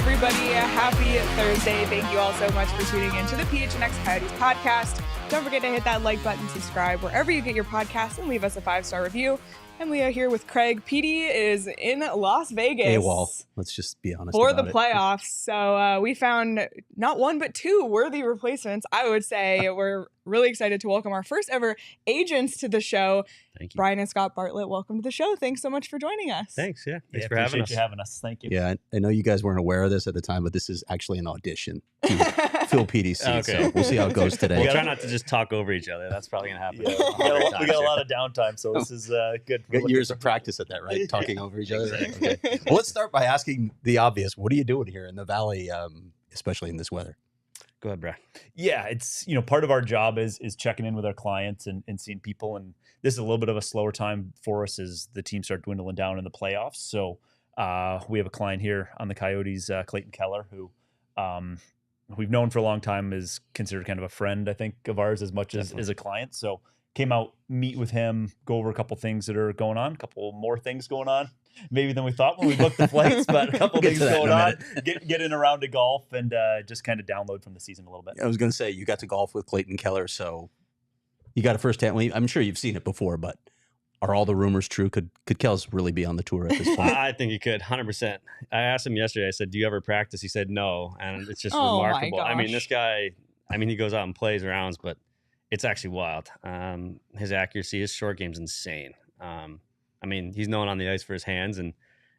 everybody. Happy Thursday. Thank you all so much for tuning in to the PHNX Coyotes podcast. Don't forget to hit that like button, subscribe wherever you get your podcasts, and leave us a 5-star review. And we are here with Craig. PD is in Las Vegas. AWOL. Let's just be honest for about the playoffs. So we found not one, but two worthy replacements. I would say we're really excited to welcome our first ever agents to the show. Thank you. Brian and Scott Bartlett, welcome to the show. Thanks so much for joining us. Thanks. Yeah. Thanks for appreciate you having us. Thank you. Yeah, I know you guys weren't aware of this at the time, but this is actually an audition to fill PDC. Okay. So we'll see how it goes today. We'll try not to just talk over each other. That's probably going to happen. Yeah. We got a lot of downtime, so this is good. You got years of practice at that, right? Talking over each other. Exactly. Okay. Well, let's start by asking the obvious. What are you doing here in the Valley, especially in this weather? Go ahead, Brad. Yeah, it's part of our job is checking in with our clients and seeing people, and this is a little bit of a slower time for us as the teams start dwindling down in the playoffs. So we have a client here on the Coyotes, Clayton Keller, who we've known for a long time, is considered kind of a friend, I think, of ours as much as a client. So came out, meet with him, go over a couple things that are going on, a couple more things going on maybe than we thought when we booked the flights, but a couple things going on, get in around to golf and just kind of download from the season a little bit. I was going to say, you got to golf with Clayton Keller, so you got a first-hand. Well, I'm sure you've seen it before, but are all the rumors true? Could Kells really be on the tour at this point? I think he could, 100%. I asked him yesterday, I said, do you ever practice? He said no, and it's just remarkable. I mean, this guy, he goes out and plays rounds, but it's actually wild. His accuracy, his short game's insane. He's known on the ice for his hands, and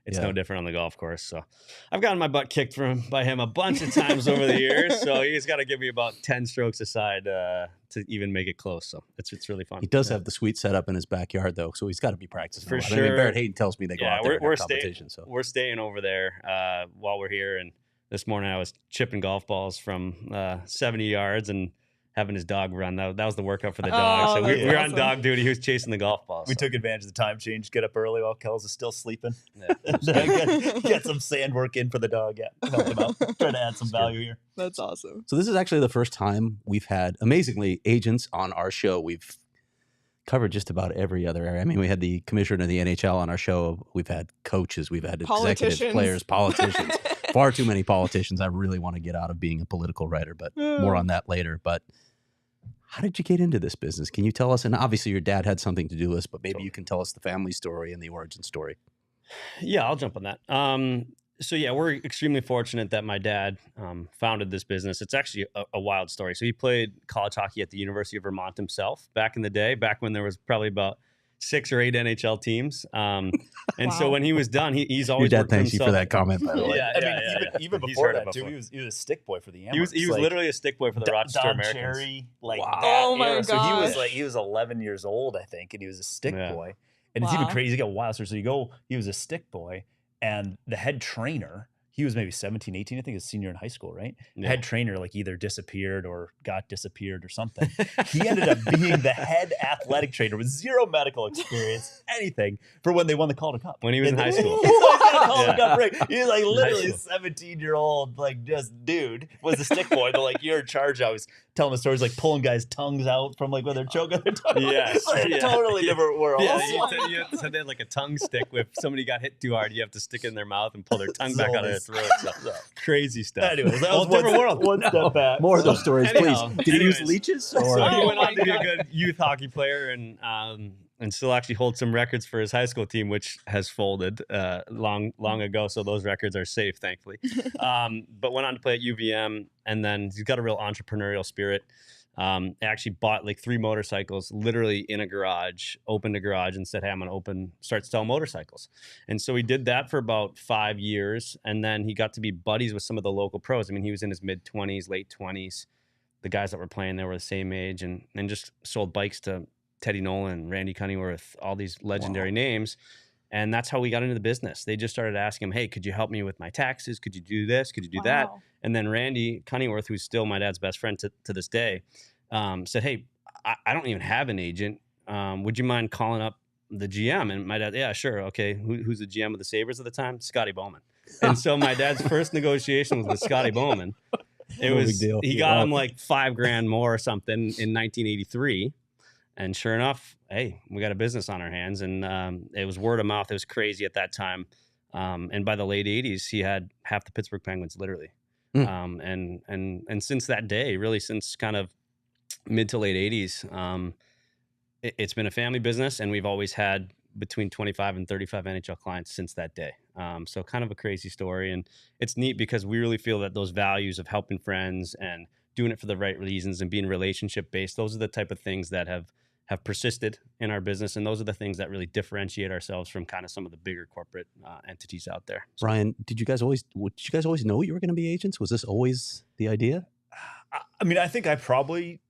it's no different on the golf course. So I've gotten my butt kicked by him a bunch of times over the years. So he's got to give me about 10 strokes aside to even make it close. So it's really fun. He does have the sweet setup in his backyard, though, so he's got to be practicing for sure. I mean, Barrett Hayden tells me they go out there we're and have competition. We're staying over there while we're here. And this morning I was chipping golf balls from 70 yards and having his dog run. That was the workout for the dog. So we were on dog duty. He was chasing the golf balls. We took advantage of the time change, get up early while Kells is still sleeping. Yeah. get some sand work in for the dog. Yeah, help him out. Try to add some value here. That's awesome. So this is actually the first time we've had, amazingly, agents on our show. We've covered just about every other area. I mean, we had the commissioner of the NHL on our show. We've had coaches. We've had executives, players, politicians. Far too many politicians. I really want to get out of being a political writer, but more on that later. But how did you get into this business? Can you tell us? And obviously your dad had something to do with this, but maybe you can tell us the family story and the origin story. Yeah, I'll jump on that. We're extremely fortunate that my dad founded this business. It's actually a wild story. So he played college hockey at the University of Vermont himself back in the day, back when there was probably about 6 or 8 NHL teams. So when he was done, he's always your dad thanks you for that comment, by the way. Even before that, too, he was a stick boy for the Amherst. He was literally a stick boy for the Rochester Americans. Cherry, wow. Oh my gosh. So he was 11 years old, I think, and he was a stick boy. And it's even crazy. He was a stick boy, and the head trainer, he was maybe 17, 18, I think, a senior in high school, right? Yeah. Head trainer either disappeared or got disappeared or something. He ended up being the head athletic trainer with zero medical experience, anything, for when they won the Calder Cup. When he was in high school. He's like literally 17-year-old, just dude, was a stick boy. But you're in charge. I was telling the stories, pulling guys' tongues out from when they're choking their tongue. Totally different world. Yeah, you said they had a tongue stick. If somebody got hit too hard, you have to stick it in their mouth and pull their tongue back out of their throat. So, crazy stuff. Anyways, that was different world. One step back. More of those stories, please. Did he use leeches? So he went on to be a good youth hockey player and still actually holds some records for his high school team, which has folded long ago. So those records are safe, thankfully. But went on to play at UVM, and then he's got a real entrepreneurial spirit. Actually bought 3 motorcycles literally in a garage, opened a garage and said, hey, I'm going to start to sell motorcycles. And so he did that for about 5 years. And then he got to be buddies with some of the local pros. I mean, he was in his mid 20s, late 20s. The guys that were playing there were the same age, and just sold bikes to Teddy Nolan, Randy Cunningworth, all these legendary names. And that's how we got into the business. They just started asking him, hey, could you help me with my taxes? Could you do this? Could you do that? And then Randy Cunningworth, who's still my dad's best friend to this day, said, hey, I don't even have an agent. Would you mind calling up the GM? And my dad, yeah, sure. Okay. Who's the GM of the Sabres at the time? Scotty Bowman. And so my dad's first negotiation was with Scotty Bowman. He got him $5,000 more or something in 1983. And sure enough, hey, we got a business on our hands. And it was word of mouth. It was crazy at that time. And by the late 80s, he had half the Pittsburgh Penguins, literally. And since that day, really since kind of mid to late 80s, it's been a family business, and we've always had between 25 and 35 NHL clients since that day. So kind of a crazy story. And it's neat because we really feel that those values of helping friends and doing it for the right reasons and being relationship based, those are the type of things that have persisted in our business. And those are the things that really differentiate ourselves from kind of some of the bigger corporate entities out there. So, Brian, did you guys always know you were going to be agents? Was this always the idea? I mean, I think I probably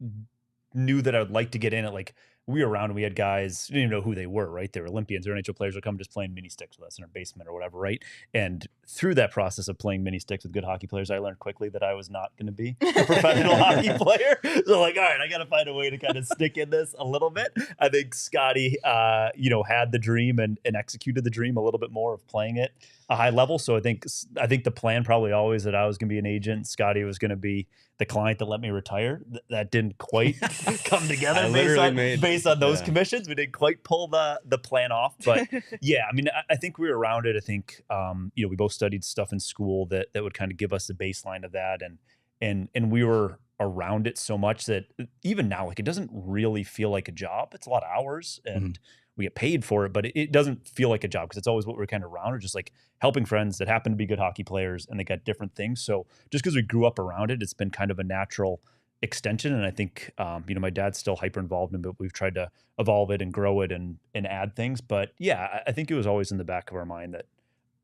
knew that I would like to get in it. Like, we were around and we had guys, you didn't even know who they were, right? They were Olympians or NHL players would come just playing mini sticks with us in our basement or whatever, right? And through that process of playing mini sticks with good hockey players, I learned quickly that I was not going to be a professional hockey player. So like, all right, I got to find a way to kind of stick in this a little bit. I think Scotty, had the dream and executed the dream a little bit more of playing it a high level. So I think the plan probably always that I was going to be an agent. Scotty was going to be the client that let me retire. That didn't quite come together based on those commissions. We didn't quite pull the plan off. But yeah, I mean, I think we were around it. I think, we both studied stuff in school that would kind of give us the baseline of that. And we were around it so much that even now, like, it doesn't really feel like a job. It's a lot of hours and we get paid for it, but it doesn't feel like a job because it's always what we're kind of around, or just like helping friends that happen to be good hockey players and they got different things. So just because we grew up around it, it's been kind of a natural extension. And I think, my dad's still hyper involved in it, but we've tried to evolve it and grow it and add things. But yeah, I think it was always in the back of our mind that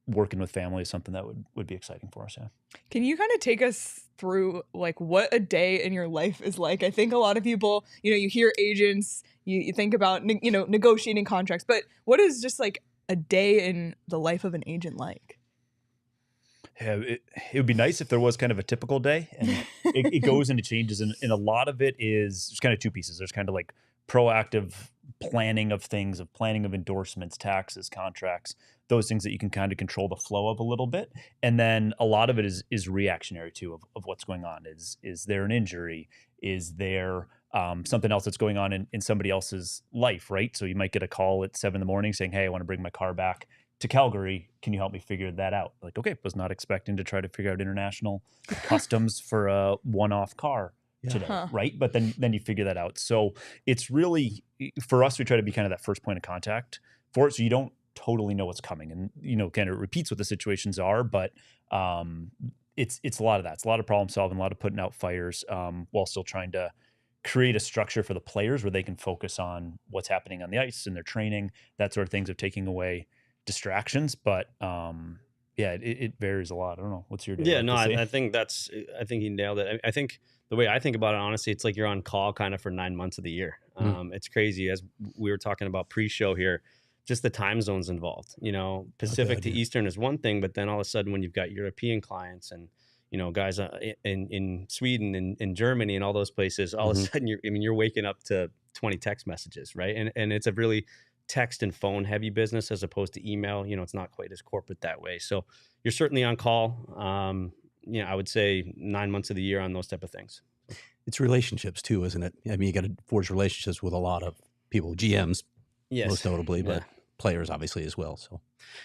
working with family is something that would be exciting for us. Yeah. Can you kind of take us through like what a day in your life is like? I think a lot of people, you hear agents, you think about, negotiating contracts, but what is just like a day in the life of an agent like? Yeah, it would be nice if there was kind of a typical day, and it goes into changes. And a lot of it is there's kind of two pieces. There's kind of like proactive planning of things, of planning of endorsements, taxes, contracts, those things that you can kind of control the flow of a little bit. And then a lot of it is reactionary too, of what's going on. Is there an injury? Is there something else that's going on in somebody else's life, right? So you might get a call at 7 a.m. saying, hey, I want to bring my car back to Calgary. Can you help me figure that out? Like, okay, was not expecting to try to figure out international customs for a one-off car today, right? But then you figure that out. So it's really, for us, we try to be kind of that first point of contact for it, so you don't totally know what's coming, and kind of repeats what the situations are, but it's a lot of that. It's a lot of problem solving, a lot of putting out fires, while still trying to create a structure for the players where they can focus on what's happening on the ice and their training, that sort of things, of taking away distractions. But it varies a lot. I don't know. What's your day? Yeah, no, I think he nailed it. I think the way I think about it, honestly, it's like you're on call kind of for 9 months of the year. It's crazy. As we were talking about pre-show here, just the time zones involved, Pacific to Eastern is one thing, but then all of a sudden when you've got European clients and, guys in Sweden and in Germany and all those places, all of a sudden you're waking up to 20 text messages, right? And it's a really text and phone heavy business as opposed to email. It's not quite as corporate that way. So you're certainly on call. I would say 9 months of the year on those type of things. It's relationships too, isn't it? I mean, you got to forge relationships with a lot of people, GMs, most notably, but players obviously as well. So,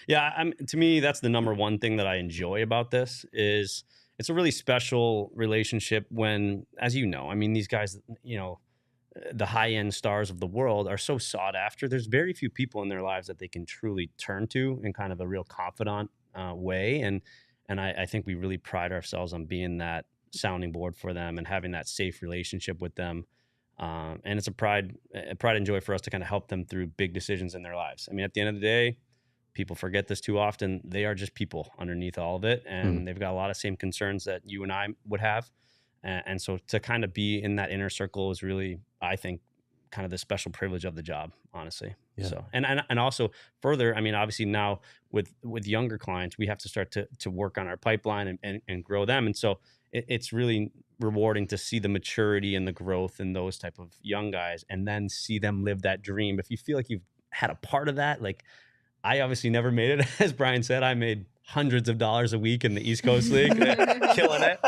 yeah, to me, that's the number one thing that I enjoy about this is it's a really special relationship when, as these guys, the high-end stars of the world are so sought after. There's very few people in their lives that they can truly turn to in kind of a real confidant way. And I think we really pride ourselves on being that sounding board for them and having that safe relationship with them. And it's a pride and joy for us to kind of help them through big decisions in their lives. I mean, at the end of the day, people forget this too often. They are just people underneath all of it. And they've got a lot of same concerns that you and I would have. And so to kind of be in that inner circle is really, I think, kind of the special privilege of the job, honestly. Yeah. So, and also further, I mean, obviously now with younger clients, we have to start to work on our pipeline and grow them. And so it's really rewarding to see the maturity and the growth in those type of young guys and then see them live that dream. If you feel like you've had a part of that, like I obviously never made it. As Brian said, I made hundreds of dollars a week in the East Coast League, killing it.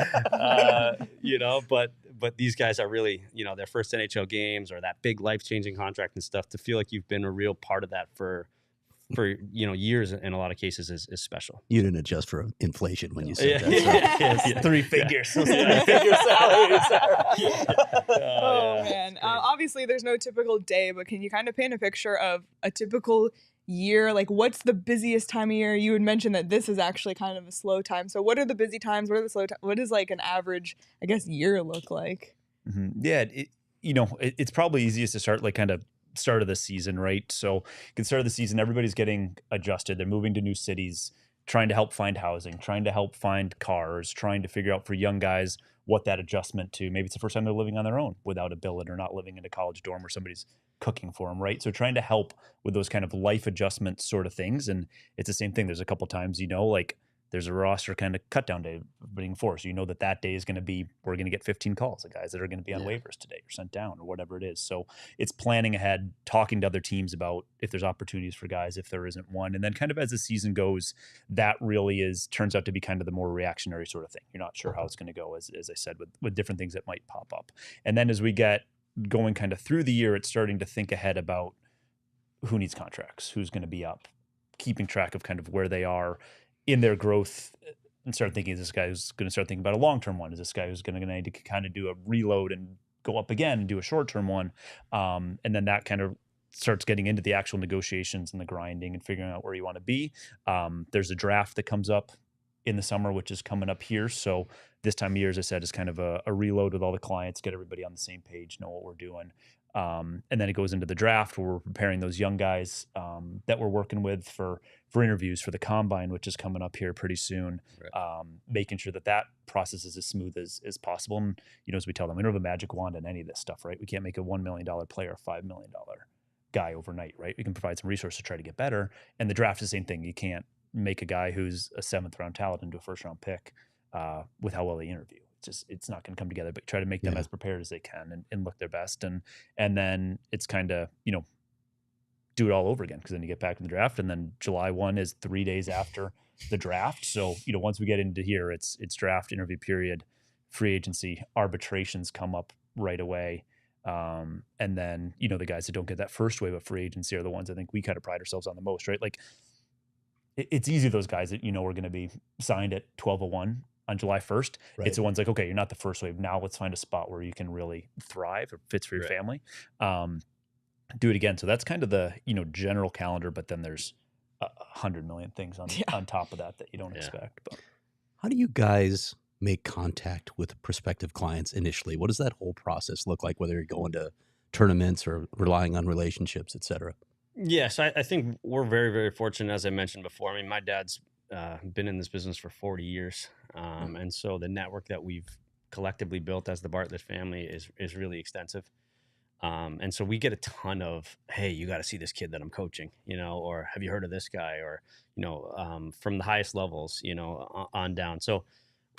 But these guys are really, their first NHL games or that big life-changing contract and stuff, to feel like you've been a real part of that for for years in a lot of cases is special. You didn't adjust for inflation when you said that. Yes, 3 figures. 3 figure salaries. Oh man. Obviously there's no typical day, but can you kind of paint a picture of a typical year? Like, what's the busiest time of year? You had mentioned that this is actually kind of a slow time. So what are the busy times? What are the slow times? What does like an average, I guess, year look like? Mm-hmm. Yeah. It's probably easiest to start like kind of start of the season, right? So you can start of the season, everybody's getting adjusted. They're moving to new cities, trying to help find housing, trying to help find cars, trying to figure out for young guys what that adjustment to, maybe it's the first time they're living on their own without a billet or not living in a college dorm where somebody's cooking for them, right? So trying to help with those kind of life adjustment sort of things. And it's the same thing. There's a couple times, like there's a roster kind of cut down day being forced. You know that day is going to be, we're going to get 15 calls of guys that are going to be on waivers today or sent down or whatever it is. So it's planning ahead, talking to other teams about if there's opportunities for guys, if there isn't one. And then kind of as the season goes, that really turns out to be kind of the more reactionary sort of thing. You're not sure how it's going to go, as I said, with different things that might pop up. And then as we get going kind of through the year, it's starting to think ahead about who needs contracts, who's going to be up, keeping track of kind of where they are in their growth, and start thinking, is this guy who's going to start thinking about a long-term one? Is this guy who's going to need to kind of do a reload and go up again and do a short-term one? And then that kind of starts getting into the actual negotiations and the grinding and figuring out where you want to be. There's a draft that comes up in the summer, which is coming up here. So this time of year, as I said, is kind of a reload with all the clients, get everybody on the same page, know what we're doing. And then it goes into the draft where we're preparing those young guys that we're working with for interviews for the combine, which is coming up here pretty soon. Right. Making sure that process is as smooth as possible. And, as we tell them, we don't have a magic wand on any of this stuff, right? We can't make a $1 million player a $5 million guy overnight, right? We can provide some resources to try to get better. And the draft is the same thing. You can't make a guy who's a 7th round talent into a 1st round pick with how well they interview. It's not going to come together, but try to make them as prepared as they can and look their best. And then it's kind of, do it all over again, because then you get back in the draft, and then July 1 is 3 days after the draft. So, once we get into here, it's draft, interview period, free agency, arbitrations come up right away. And then, the guys that don't get that first wave of free agency are the ones I think we kind of pride ourselves on the most, right? Like it's easy, those guys that, are going to be signed at 12/01 on July 1st. Right. It's the ones like, okay, you're not the first wave. Now let's find a spot where you can really thrive or fits for your family. Do it again. So that's kind of the, general calendar, but then there's 100 million things on top of that you don't expect. But how do you guys make contact with prospective clients initially? What does that whole process look like, whether you're going to tournaments or relying on relationships, et cetera? Yes, I think we're very, very fortunate, as I mentioned before. I mean, my dad's been in this business for 40 years. And so the network that we've collectively built as the Bartlett family is really extensive. And so we get a ton of, hey, you got to see this kid that I'm coaching, or have you heard of this guy, or, from the highest levels, on down. So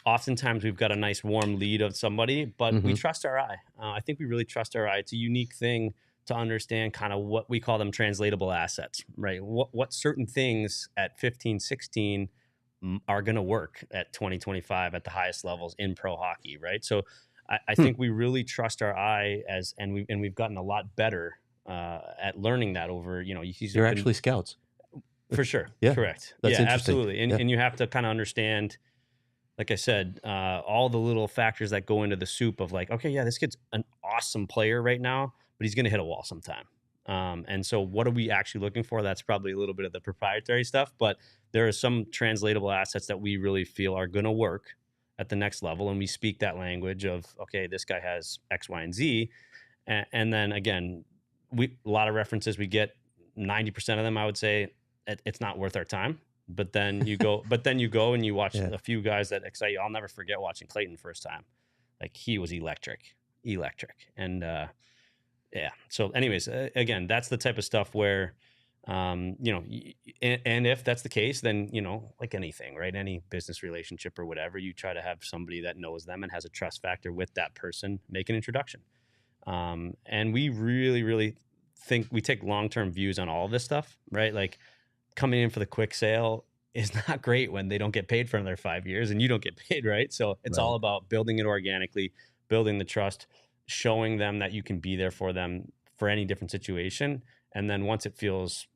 oftentimes we've got a nice warm lead of somebody, but we trust our eye. I think we really trust our eye. It's a unique thing to understand kind of what we call them translatable assets, right? What certain things at 15, 16 are going to work at 20, 25 at the highest levels in pro hockey, right? So I think we really trust our eye and we've gotten a lot better at learning that over, you're actually scouts. For sure. Yeah. Correct. That's interesting. Absolutely. And you have to kind of understand, like I said, all the little factors that go into the soup of like, okay, yeah, this kid's an awesome player right now, but he's going to hit a wall sometime. And so what are we actually looking for? That's probably a little bit of the proprietary stuff, but there are some translatable assets that we really feel are going to work at the next level. And we speak that language of, okay, this guy has X, Y, and Z. And then again, a lot of references, we get 90% of them, I would say it's not worth our time. But then you go, and you watch a few guys that excite you. I'll never forget watching Clayton first time. Like he was electric. And, so anyways, again, that's the type of stuff where, and if that's the case, then, like anything, right? Any business relationship or whatever, you try to have somebody that knows them and has a trust factor with that person, make an introduction. And we really, really think we take long-term views on all of this stuff, right? Like coming in for the quick sale is not great when they don't get paid for another 5 years and you don't get paid, right? So it's all about building it organically, building the trust, showing them that you can be there for them for any different situation. And then once it feels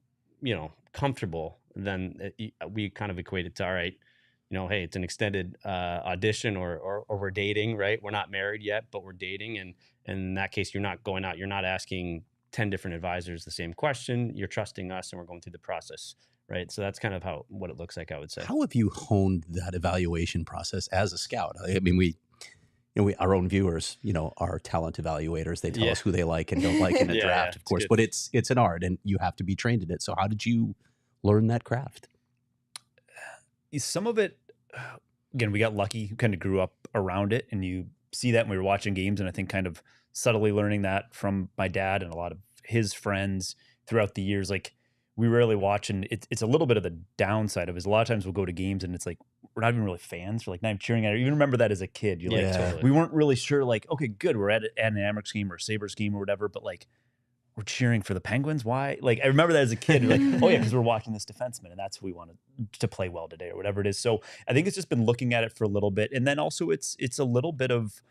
comfortable, then we kind of equate it to, all right, hey, it's an extended audition, or we're dating, right? We're not married yet, but we're dating. And in that case, you're not going out, you're not asking 10 different advisors the same question. You're trusting us, and we're going through the process, right? So that's kind of what it looks like, I would say. How have you honed that evaluation process as a scout? I mean, we our own viewers, are talent evaluators. They tell us who they like and don't like in a draft, of course, but it's an art, and you have to be trained in it. So how did you learn that craft? Some of it, again, we got lucky, kind of grew up around it, and you see that when we were watching games, and I think kind of subtly learning that from my dad and a lot of his friends throughout the years. Like, we rarely watch, and it's a little bit of the downside of it. Is a lot of times we'll go to games and it's like, we're not even really fans. We're like, not even cheering at it. You even remember that as a kid. You're like, totally. We weren't really sure, like, okay, good, we're at an Amerks game or a Sabres game or whatever, but like, we're cheering for the Penguins. Why? Like, I remember that as a kid. You're like, oh yeah, because we're watching this defenseman, and that's who we wanted to play well today, or whatever it is. So I think it's just been looking at it for a little bit, and then also it's a little bit of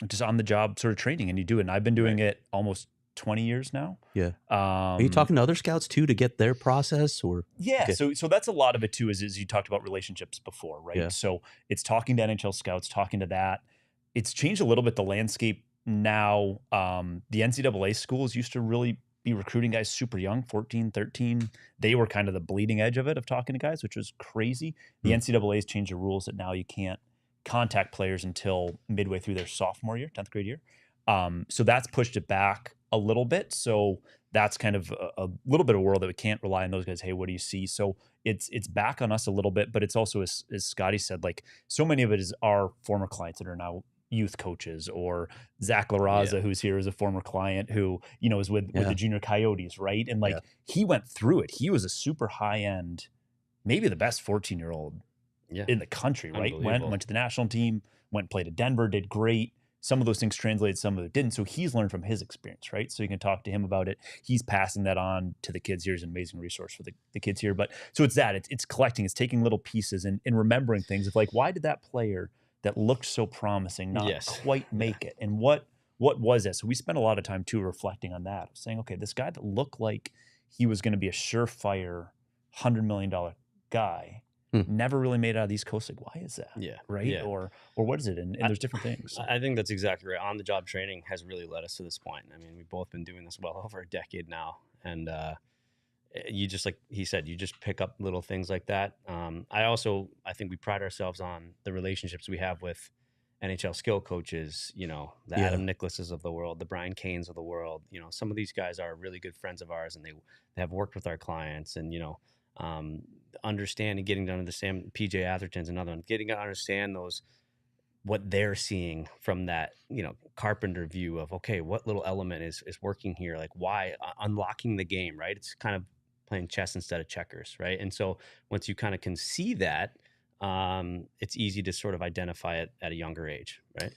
just on the job sort of training, and you do it. And I've been doing it almost 20 years now. Yeah. Are you talking to other scouts too to get their process, or? Yeah. Okay. So that's a lot of it too, is you talked about relationships before, right? Yeah. So it's talking to NHL scouts, talking to that. It's changed a little bit, the landscape now. The NCAA schools used to really be recruiting guys super young, 14, 13. They were kind of the bleeding edge of it, of talking to guys, which was crazy. The NCAA has changed the rules that now you can't contact players until midway through their sophomore year, 10th grade year. So that's pushed it back a little bit. So that's kind of a little bit of a world that we can't rely on those guys. Hey, what do you see? So it's back on us a little bit, but it's also, as Scotty said, like, so many of it is our former clients that are now youth coaches, or Zach LaRaza, who's here, is a former client who, is with the junior Coyotes, right? And like, he went through it. He was a super high end, maybe the best 14-year-old in the country, right? Went to the national team, went and played at Denver, did great. Some of those things translated, some of it didn't. So he's learned from his experience, right? So you can talk to him about it. He's passing that on to the kids here. He's an amazing resource for the kids here. But so it's that. It's collecting. It's taking little pieces and remembering things of like, why did that player that looked so promising not quite make it? And what was it? So we spent a lot of time too reflecting on that, saying, okay, this guy that looked like he was going to be a surefire $100 million guy never really made it out of the East Coast. Like, why is that? Yeah. Right. Yeah. Or what is it? And there's different things. I think that's exactly right. On the job training has really led us to this point. I mean, we've both been doing this well over a decade now. And you just, like he said, you just pick up little things like that. I think we pride ourselves on the relationships we have with NHL skill coaches, the Adam Nicholases of the world, the Brian Canes of the world. Some of these guys are really good friends of ours, and they have worked with our clients, and, understanding, getting to understand PJ Atherton's another one, getting to understand what they're seeing from that, Carpenter view of, okay, what little element is working here? Like, why unlocking the game, right? It's kind of playing chess instead of checkers, right? And so once you kind of can see that, it's easy to sort of identify it at a younger age, right?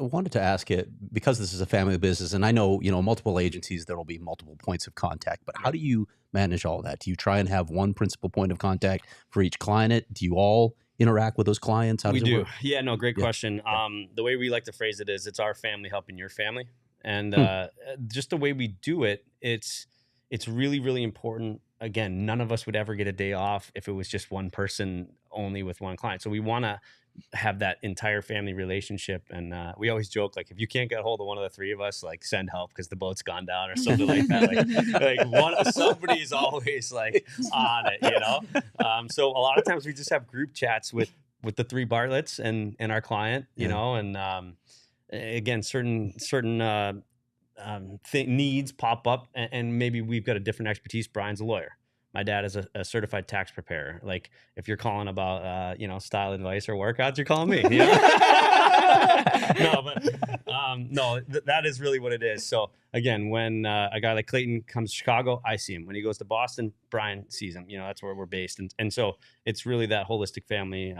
I wanted to ask it, because this is a family business, and I know, multiple agencies, there will be multiple points of contact, but how do you manage all that? Do you try and have one principal point of contact for each client? Do you all interact with those clients? How does it work? Yeah, no, great question. The way we like to phrase it is, it's our family helping your family. And just the way we do it, it's really, really important. Again, none of us would ever get a day off if it was just one person only with one client. So we want to have that entire family relationship. And we always joke, like, if you can't get a hold of one of the three of us, like, send help because the boat's gone down or something like that. Somebody's always like on it, So a lot of times we just have group chats with the three Bartletts and our client, and again, certain needs pop up, and maybe we've got a different expertise. Brian's a lawyer. My dad is a certified tax preparer. Like, if you're calling about, style advice or workouts, you're calling me. That is really what it is. So again, when a guy like Clayton comes to Chicago, I see him. When he goes to Boston, Brian sees him. That's where we're based. And so it's really that holistic family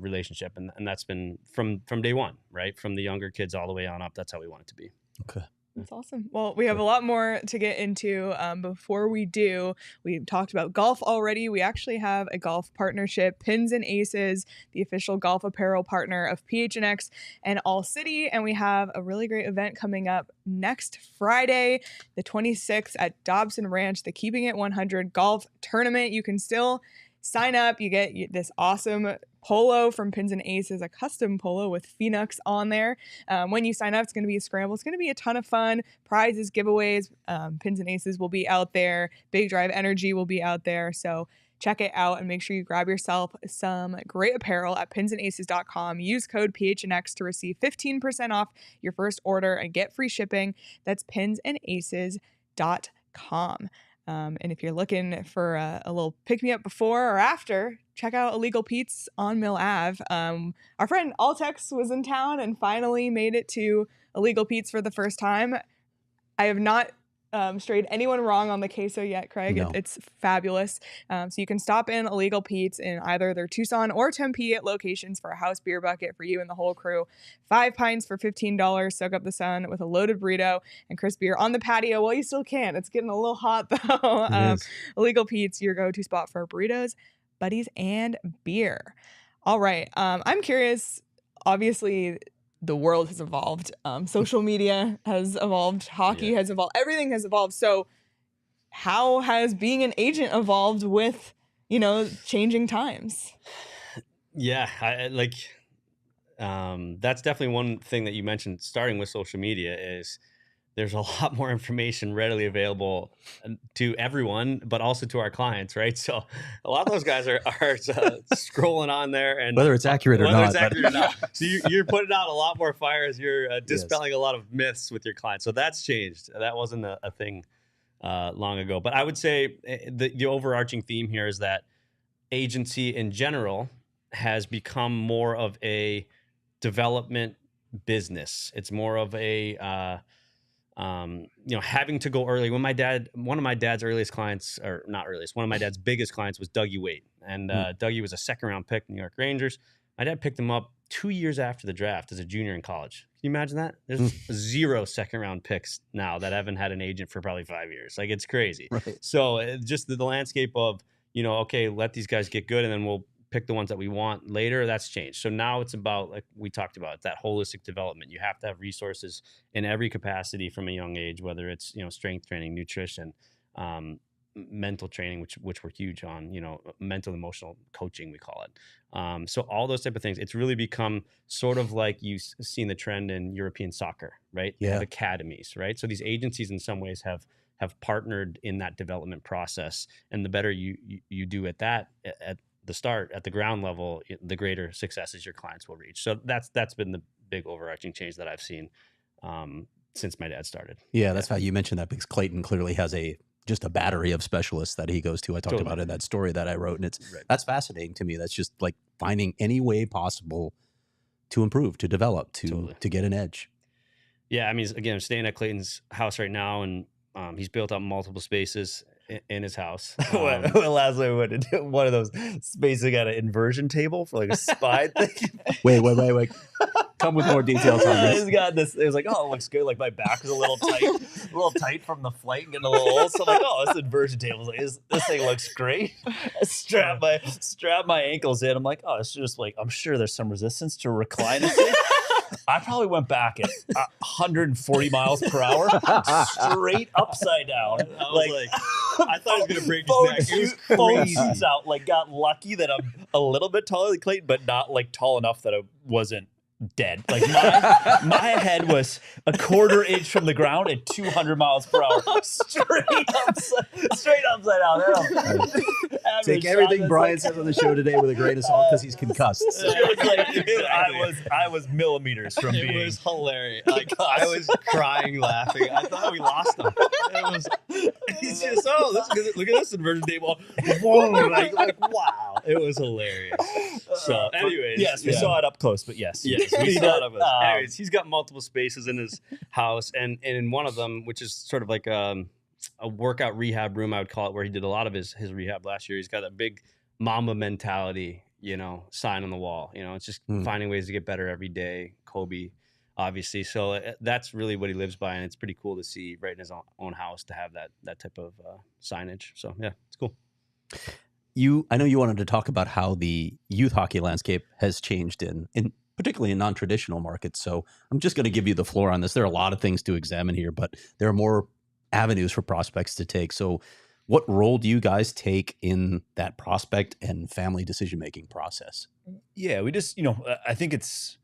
relationship. And that's been from day one, right? From the younger kids all the way on up. That's how we want it to be. Okay. That's awesome. Well, we have a lot more to get into. Before we do, we talked about golf already. We actually have a golf partnership, Pins and Aces, the official golf apparel partner of PHNX and ALLCITY. And we have a really great event coming up next Friday, the 26th at Dobson Ranch, the Keeping It 100 Golf Tournament. You can still sign up. You get this awesome polo from Pins and Aces, a custom polo with Phoenix on there. When you sign up, it's going to be a scramble. It's going to be a ton of fun. Prizes, giveaways. Pins and Aces will be out there. Big Drive Energy will be out there. So check it out and make sure you grab yourself some great apparel at pinsandaces.com. Use code PHNX to receive 15% off your first order and get free shipping. That's pinsandaces.com. And if you're looking for a little pick-me-up before or after, check out Illegal Pete's on Mill Ave. Our friend Altex was in town and finally made it to Illegal Pete's for the first time. I have not strayed anyone wrong on the queso yet, Craig. No. It's fabulous. So you can stop in Illegal Pete's in either their Tucson or Tempe locations for a house beer bucket for you and the whole crew. 5 pints for $15. Soak up the sun with a loaded burrito and crisp beer on the patio. Well, you still can. It's getting a little hot though. Illegal Pete's, your go-to spot for burritos, buddies, and beer. All right. I'm curious. Obviously, the world has evolved. Social media has evolved. Hockey has evolved. Everything has evolved. So how has being an agent evolved with, changing times? Yeah, that's definitely one thing that you mentioned, starting with social media, is there's a lot more information readily available to everyone, but also to our clients, right? So a lot of those guys are scrolling on there, and whether it's accurate or not. So you're putting out a lot more fires. You're dispelling a lot of myths with your clients. So that's changed. That wasn't a thing long ago. But I would say the overarching theme here is that agency in general has become more of a development business. It's more of a having to go early. When one of my dad's earliest clients, or not earliest, one of my dad's biggest clients was Dougie Waite. And Dougie was a 2nd round pick, New York Rangers. My dad picked him up 2 years after the draft as a junior in college. Can you imagine that? There's 0 2nd round picks now that haven't had an agent for probably 5 years. Like, it's crazy. Right. So just the landscape of, okay, let these guys get good and then we'll pick the ones that we want later, that's changed. So now it's about, like we talked about, that holistic development. You have to have resources in every capacity from a young age, whether it's, strength training, nutrition, mental training, which we're huge on, mental emotional coaching, we call it. So all those type of things, it's really become sort of like you've seen the trend in European soccer, right? Yeah. Academies, right? So these agencies in some ways have partnered in that development process. And the better you do at that, at the start, at the ground level, the greater successes your clients will reach. So that's been the big overarching change that I've seen since my dad started. Yeah, that's how you mentioned that, because Clayton clearly has just a battery of specialists that he goes to. I talked about it in that story that I wrote, and that's fascinating to me. That's just like finding any way possible to improve, to develop, to get an edge. Yeah, I mean, again, I'm staying at Clayton's house right now, and he's built up multiple spaces in his house. Last time we went into one of those spaces, got an inversion table for like a spine thing. Wait. Come with more details on this. He's got this. It was like, oh, it looks good. Like, my back is a little tight from the flight and getting a little old. So I'm like, oh, this inversion table is like, this thing looks great. I strap my ankles in. I'm like, oh, it's just like, I'm sure there's some resistance to recline this thing. I probably went back at 140 miles per hour, straight upside down. I thought he was going to break his neck. It was crazy. Phone out. Like, got lucky that I'm a little bit taller than Clayton, but not like tall enough that I wasn't dead. Like, my head was a 1/4 inch from the ground at 200 miles per hour, straight upside down. Take everything Brian says on the show today with a grain of salt, because he's concussed. So. I was millimeters from being. It was hilarious. Like, I was crying, laughing. I thought we lost him. He's just, look at this inversion table. Whoa, like wow. It was hilarious. So, anyways, yes, we saw it up close, but yes. We saw it up close. Anyways, he's got multiple spaces in his house, and in one of them, which is sort of like a workout rehab room, I would call it, where he did a lot of his rehab last year. He's got a big Mamba mentality, sign on the wall. It's just finding ways to get better every day. Kobe. obviously. So that's really what he lives by, and it's pretty cool to see right in his own house to have that type of signage. So yeah, it's cool. I know you wanted to talk about how the youth hockey landscape has changed in particularly in non-traditional markets. So I'm just going to give you the floor on this. There are a lot of things to examine here, but there are more avenues for prospects to take. So what role do you guys take in that prospect and family decision-making process? Yeah, we just, I think it's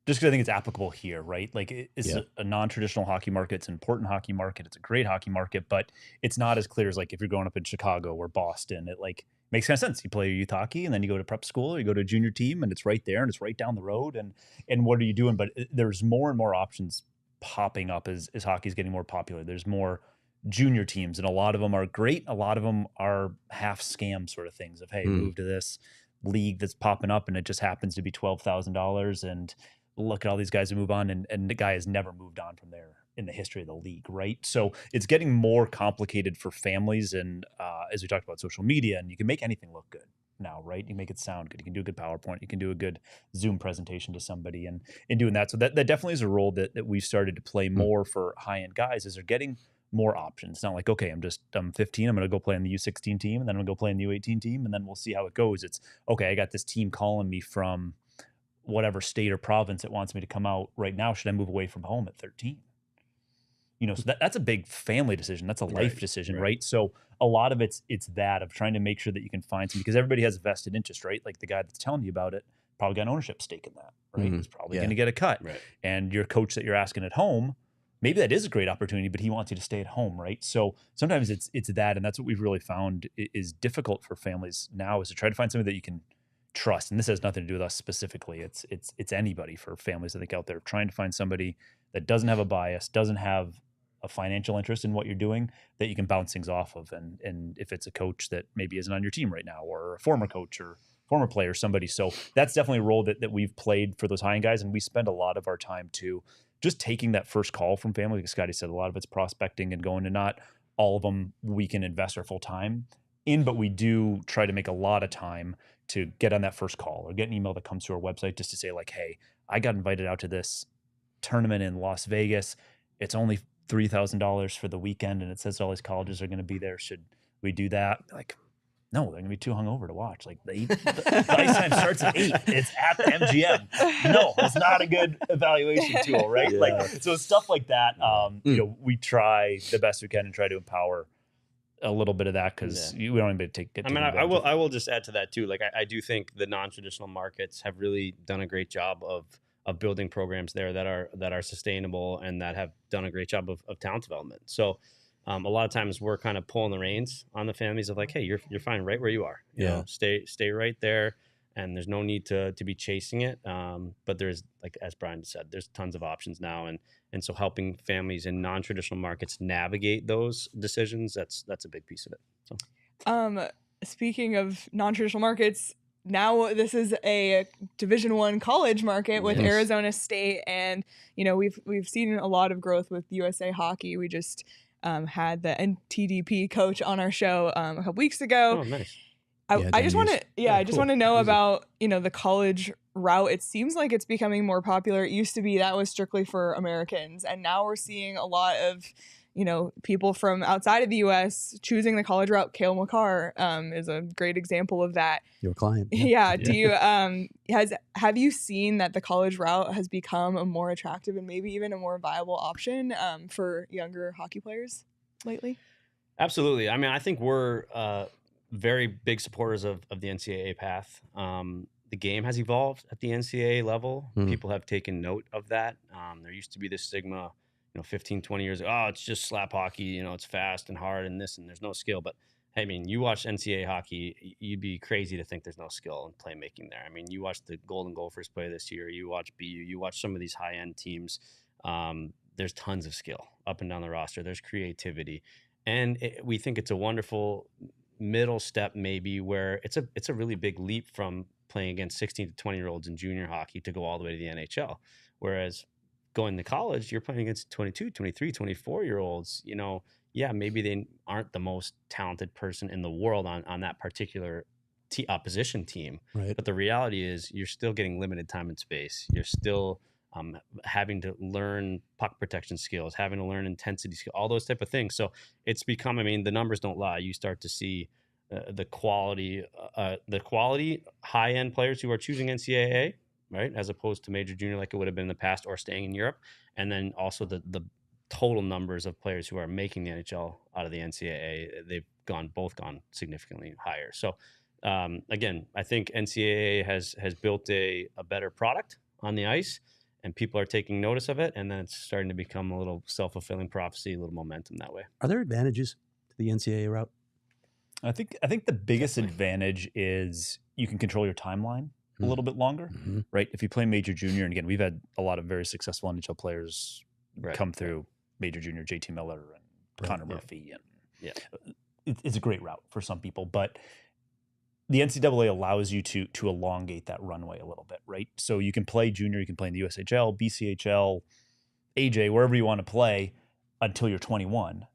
just because I think it's applicable here, right? Like it's a non-traditional hockey market. It's an important hockey market. It's a great hockey market, but it's not as clear as like if you're growing up in Chicago or Boston. It like makes kind of sense. You play your youth hockey and then you go to prep school, or you go to a junior team, and it's right there and it's right down the road. And what are you doing? But there's more and more options popping up as hockey's getting more popular. There's more junior teams, and a lot of them are great. A lot of them are half scam sort of things of, hey, move to this league that's popping up and it just happens to be $12,000, and look at all these guys who move on, and the guy has never moved on from there in the history of the league, right? So it's getting more complicated for families, and as we talked about social media, and you can make anything look good now, right? You can make it sound good. You can do a good PowerPoint. You can do a good Zoom presentation to somebody, and in doing that. So that definitely is a role that we've started to play more for high-end guys, is they're getting more options. It's not like, okay, I'm 15, I'm going to go play on the U16 team, and then I'm going to go play on the U18 team, and then we'll see how it goes. It's, okay, I got this team calling me from whatever state or province it wants me to come out right now. Should I move away from home at 13? So that's a big family decision. That's a life decision, right? So a lot of it's that of trying to make sure that you can find some, because everybody has a vested interest, right? Like the guy that's telling you about it probably got an ownership stake in that, right? He's probably going to get a cut. Right. And your coach that you're asking at home, maybe that is a great opportunity, but he wants you to stay at home, right? So sometimes it's that, and that's what we've really found is difficult for families now, is to try to find somebody that you can trust. And this has nothing to do with us specifically. It's anybody, for families, I think, out there trying to find somebody that doesn't have a bias, doesn't have a financial interest in what you're doing, that you can bounce things off of. And if it's a coach that maybe isn't on your team right now, or a former coach or former player, somebody. So that's definitely a role that we've played for those high-end guys. And we spend a lot of our time too just taking that first call from family. Like Scotty said, a lot of it's prospecting and going, to not all of them we can invest our full time in, but we do try to make a lot of time to get on that first call or get an email that comes to our website just to say like, hey, I got invited out to this tournament in Las Vegas. It's only $3,000 for the weekend, and it says all these colleges are going to be there. Should we do that? Like, no, they're going to be too hungover to watch. Like the ice time starts at 8. It's at the MGM. No, it's not a good evaluation tool, right? Like, so stuff like that. We try the best we can and try to empower a little bit of that, because we don't even take it. I will just add to that too. Like I do think the non-traditional markets have really done a great job of building programs there that are sustainable and that have done a great job of talent development. So a lot of times we're kind of pulling the reins on the families of like, hey, you're fine right where you are. You know, stay right there, and there's no need to be chasing it. But there's, like as Brian said, there's tons of options now, and so helping families in non-traditional markets navigate those decisions, that's a big piece of it. So speaking of non-traditional markets, now this is a Division I college market with Arizona State, and we've seen a lot of growth with USA Hockey. We just had the NTDP coach on our show a couple weeks ago. Oh, nice. I just want to know about the college route. It seems like it's becoming more popular. It used to be that was strictly for Americans, and now we're seeing a lot of people from outside of the U.S. choosing the college route. Cale Makar is a great example of that. Your client. Yeah. Do you have you seen that the college route has become a more attractive and maybe even a more viable option for younger hockey players lately? Absolutely. I mean, I think we're very big supporters of the NCAA path. The game has evolved at the NCAA level. People have taken note of that. There used to be this stigma 15, 20 years ago, oh, it's just slap hockey, it's fast and hard and this, and there's no skill. But hey, I mean, you watch NCAA hockey, you'd be crazy to think there's no skill in playmaking there. I mean, you watch the Golden Gophers play this year, you watch BU, you watch some of these high-end teams. There's tons of skill up and down the roster. There's creativity. And we think it's a wonderful middle step maybe, where it's a really big leap from playing against 16 to 20-year-olds in junior hockey to go all the way to the NHL. Whereas going to college, you're playing against 22, 23, 24-year-olds. Maybe they aren't the most talented person in the world on that particular opposition team. Right. But the reality is you're still getting limited time and space. You're still having to learn puck protection skills, having to learn intensity skills, all those type of things. So it's become, I mean, the numbers don't lie. You start to see the quality high-end players who are choosing NCAA, right, as opposed to major junior like it would have been in the past, or staying in Europe. And then also the total numbers of players who are making the NHL out of the NCAA, they've both gone significantly higher. So again, I think NCAA has built a better product on the ice, and people are taking notice of it, and then it's starting to become a little self-fulfilling prophecy, a little momentum that way. Are there advantages to the NCAA route? I think the biggest advantage is you can control your timeline a little bit longer, right? If you play major junior, and again, we've had a lot of very successful NHL players come through major junior, JT Miller and Connor Murphy, and it's a great route for some people, but the NCAA allows you to elongate that runway a little bit, right? So you can play junior, you can play in the USHL, BCHL, AJ, wherever you want to play until you're 21.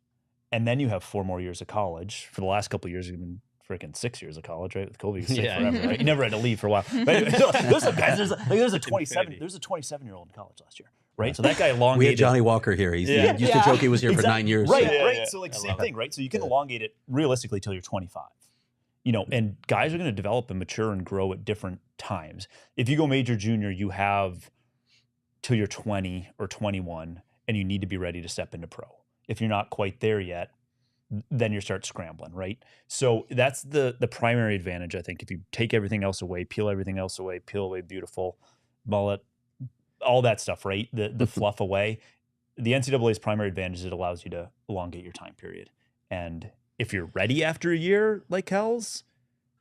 And then you have 4 more years of college. For the last couple of years, you've been freaking 6 years of college, right? With Kobe, you stayed forever, right? You never had to leave for a while. But anyway, so there's some guys, there's a 27-year-old in college last year, right? So that guy elongated. We had Johnny Walker here. He used to joke he was here for 9 years. Right, right. So like same thing, right? So you can elongate it realistically till you're 25. You know, and guys are going to develop and mature and grow at different times. If you go major junior, you have till you're 20 or 21, and you need to be ready to step into pro. If you're not quite there yet, then you start scrambling, right? So that's the primary advantage, I think. If you take everything else away, peel everything else away, peel away beautiful, mullet, all that stuff, right? The fluff away. The NCAA's primary advantage is it allows you to elongate your time period. And if you're ready after a year, like Kells,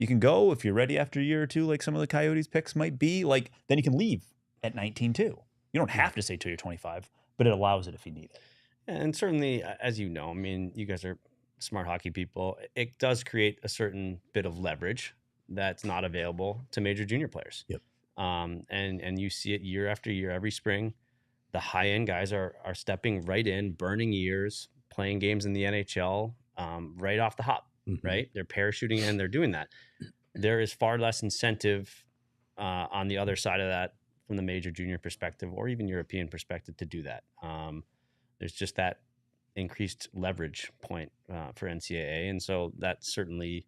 you can go. If you're ready after a year or two, like some of the Coyotes picks might be, like, then you can leave at 19 too. You don't have to stay till you're 25, but it allows it if you need it. And certainly, as you know, I mean, you guys are smart hockey people. It does create a certain bit of leverage that's not available to major junior players. Yep. And you see it year after year, every spring. The high end guys are stepping right in, burning years, playing games in the NHL. Right off the hop, right? They're parachuting in, they're doing that. There is far less incentive on the other side of that from the major junior perspective, or even European perspective, to do that. There's just that increased leverage point for NCAA. And so that certainly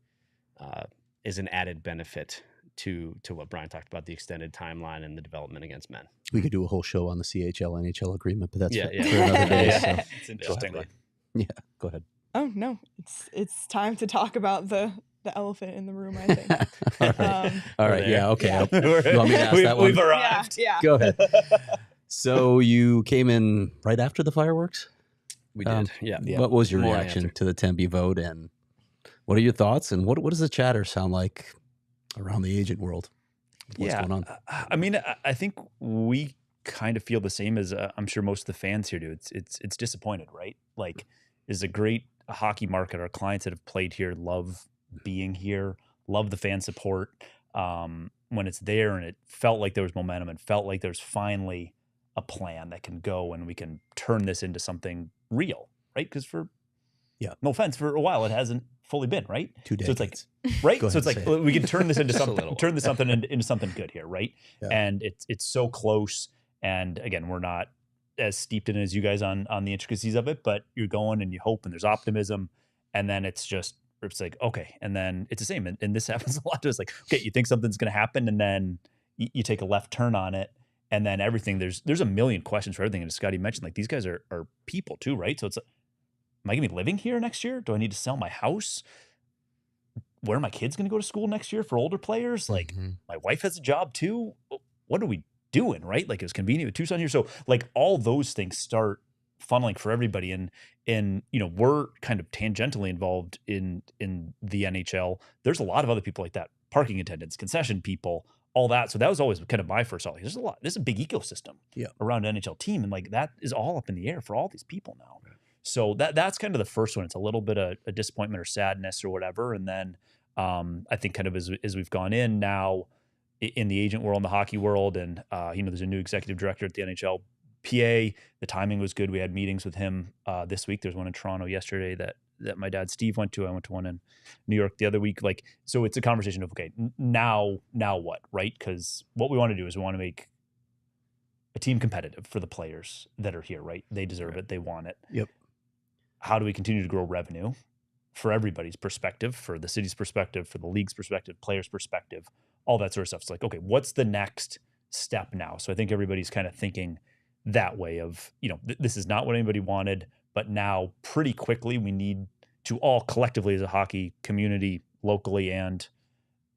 is an added benefit to what Brian talked about, the extended timeline and the development against men. We could do a whole show on the CHL, NHL agreement, but that's for another day. So. It's interesting. Go ahead. Oh no, it's time to talk about the elephant in the room, I think. All right. Yeah. Okay. You want me to ask that one? We've arrived. Yeah. Go ahead. So you came in right after the fireworks? We did. What was your reaction to the Tempe vote, and what are your thoughts, and what does the chatter sound like around the agent world? What's going on? I mean, I think we kind of feel the same as I'm sure most of the fans here do. It's disappointed, right? Like, it's a great hockey market. Our clients that have played here love being here, love the fan support. When it's there, and it felt like there was momentum, and felt like there's finally a plan that can go, and we can turn this into something real, right? Because no offense, for a while it hasn't fully been, right? 2 decades. So it's like, right? So it's like we can turn this into something, into something good here, right? Yeah. And it's so close. And again, we're not as steeped in as you guys on the intricacies of it, but you're going and you hope, and there's optimism, and then it's like, okay. And then it's the same. And this happens a lot to us. Like, okay, you think something's going to happen, and then you take a left turn on it, and then everything, there's a million questions for everything. And as Scotty mentioned, like, these guys are people too, right? So it's, am I going to be living here next year? Do I need to sell my house? Where are my kids going to go to school next year for older players? Like, my wife has a job too. What are we doing, right? Like, it was convenient with Tucson here. So like, all those things start funneling for everybody. And you know, we're kind of tangentially involved in the NHL. There's a lot of other people like that, parking attendants, concession people, all that. So that was always kind of my first thought. There's a big ecosystem around an NHL team. And like, that is all up in the air for all these people now. Right. So that's kind of the first one. It's a little bit of a disappointment or sadness or whatever. And then I think kind of as we've gone in now in the agent world, in the hockey world, and there's a new executive director at the NHL PA. The timing was good. We had meetings with him this week. There's one in Toronto yesterday that my dad Steve went to. I went to one in New York the other week. Like, so it's a conversation of, okay, now what, right? Because what we want to do is we want to make a team competitive for the players that are here, right? They deserve it. They want it. Yep. How do we continue to grow revenue for everybody's perspective, for the city's perspective, for the league's perspective, players' perspective, all that sort of stuff? It's like, okay, what's the next step now? So I think everybody's kind of thinking that way of, this is not what anybody wanted, but now pretty quickly we need to all collectively as a hockey community, locally and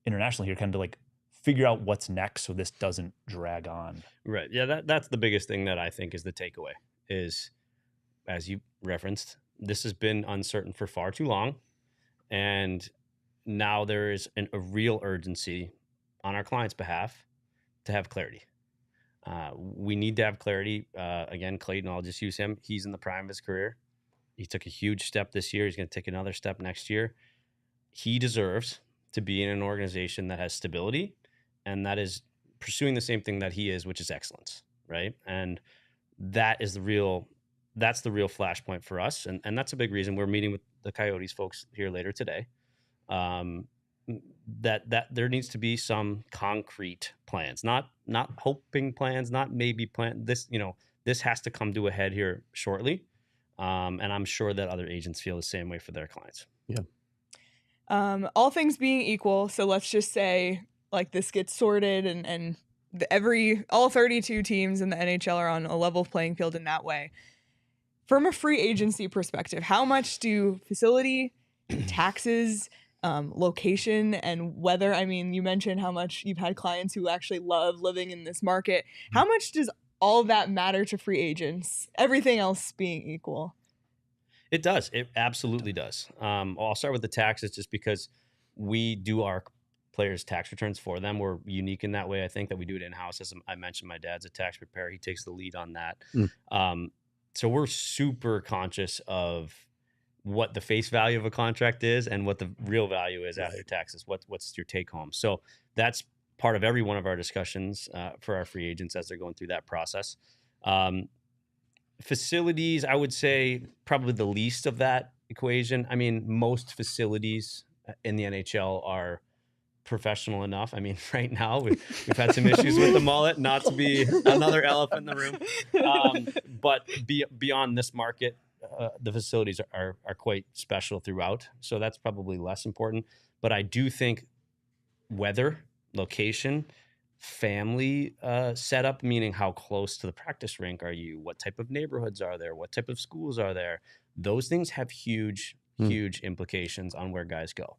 internationally here, kind of like figure out what's next so this doesn't drag on. Right. Yeah, that's the biggest thing that I think is the takeaway is, as you referenced, this has been uncertain for far too long. And now there is a real urgency on our client's behalf to have clarity. We need to have clarity. Again, Clayton, I'll just use him. He's in the prime of his career. He took a huge step this year. He's going to take another step next year. He deserves to be in an organization that has stability and that is pursuing the same thing that he is, which is excellence, right? And that's the real flashpoint for us. And that's a big reason we're meeting with the Coyotes folks here later today. That there needs to be some concrete plans, not hoping plans, not maybe plan. This has to come to a head here shortly. And I'm sure that other agents feel the same way for their clients. Yeah. All things being equal, so let's just say like this gets sorted and all 32 teams in the NHL are on a level playing field in that way. From a free agency perspective, how much do facility, taxes, location, and weather, I mean, you mentioned how much you've had clients who actually love living in this market. How much does all that matter to free agents, everything else being equal? It does. It absolutely does. I'll start with the taxes just because we do our players' tax returns for them. We're unique in that way. I think that we do it in-house. As I mentioned, my dad's a tax preparer. He takes the lead on that. So we're super conscious of what the face value of a contract is and what the real value is after taxes. What's your take home? So that's part of every one of our discussions for our free agents as they're going through that process. Facilities, I would say probably the least of that equation. I mean, most facilities in the NHL are professional enough. I mean, right now we've had some issues with the mullet, not to be another elephant in the room. But beyond this market, the facilities are quite special throughout. So that's probably less important. But I do think weather, location, family setup, meaning how close to the practice rink are you? What type of neighborhoods are there? What type of schools are there? Those things have huge implications on where guys go.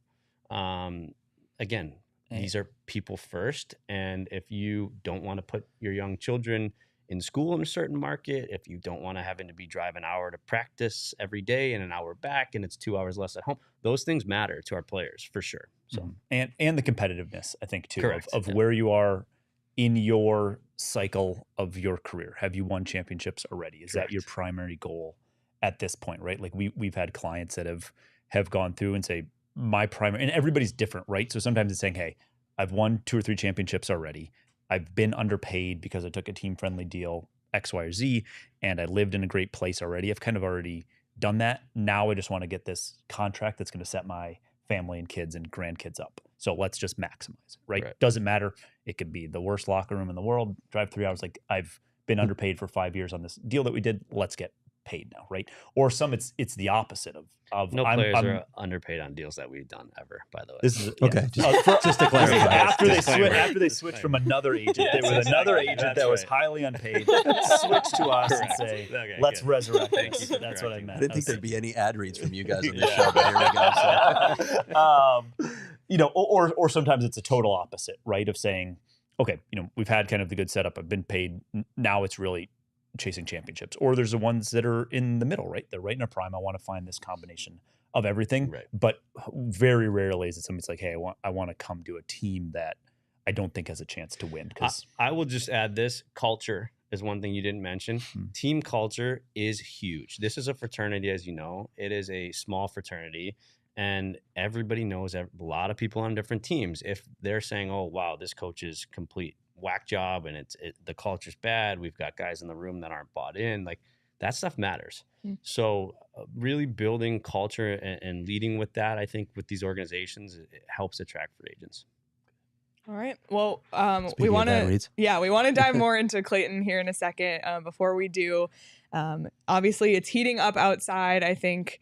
Again, these are people first. And if you don't want to put your young children in school in a certain market, if you don't want to having to be drive an hour to practice every day and an hour back and it's 2 hours less at home, those things matter to our players for sure. So and the competitiveness, I think, too, Correct. of where you are in your cycle of your career. Have you won championships already? Is Correct. that your primary goal at this point, right? Like we've had clients that have gone through and say, my primary, and everybody's different, right? So sometimes it's saying, hey, I've won 2 or 3 championships already. I've been underpaid because I took a team-friendly deal, X, Y, or Z, and I lived in a great place already. I've kind of already done that. Now I just want to get this contract that's going to set my family and kids and grandkids up. So let's just maximize it, right? Doesn't matter. It could be the worst locker room in the world, drive 3 hours. Like, I've been underpaid for 5 years on this deal that we did. Let's get paid now, right? Or some it's the opposite of no players are underpaid on deals that we've done ever, by the way. This is okay. Just to clarify, after they switched from another agent, there was another agent that was highly unpaid, switched to us and say, let's resurrect this. That's what I meant. I didn't think there'd be any ad reads from you guys on this show, but here we go. So. Or sometimes it's a total opposite, right? Of saying, okay, we've had kind of the good setup. I've been paid. Now it's really chasing championships. Or there's the ones that are in the middle, right? They're right in a prime. I want to find this combination of everything. Right. But very rarely is it somebody's like, hey, I want to come to a team that I don't think has a chance to win. Because I will just add this. Culture is one thing you didn't mention. Team culture is huge. This is a fraternity, as you know. It is a small fraternity. And everybody knows a lot of people on different teams. If they're saying, oh, wow, this coach is complete whack job and the culture's bad, we've got guys in the room that aren't bought in, like that stuff matters. So really building culture and leading with that, I think with these organizations, it helps attract free agents. All right. Well, Speaking we of want ad to, reads. yeah, we want to dive more into Clayton here in a second. Before we do, obviously it's heating up outside. I think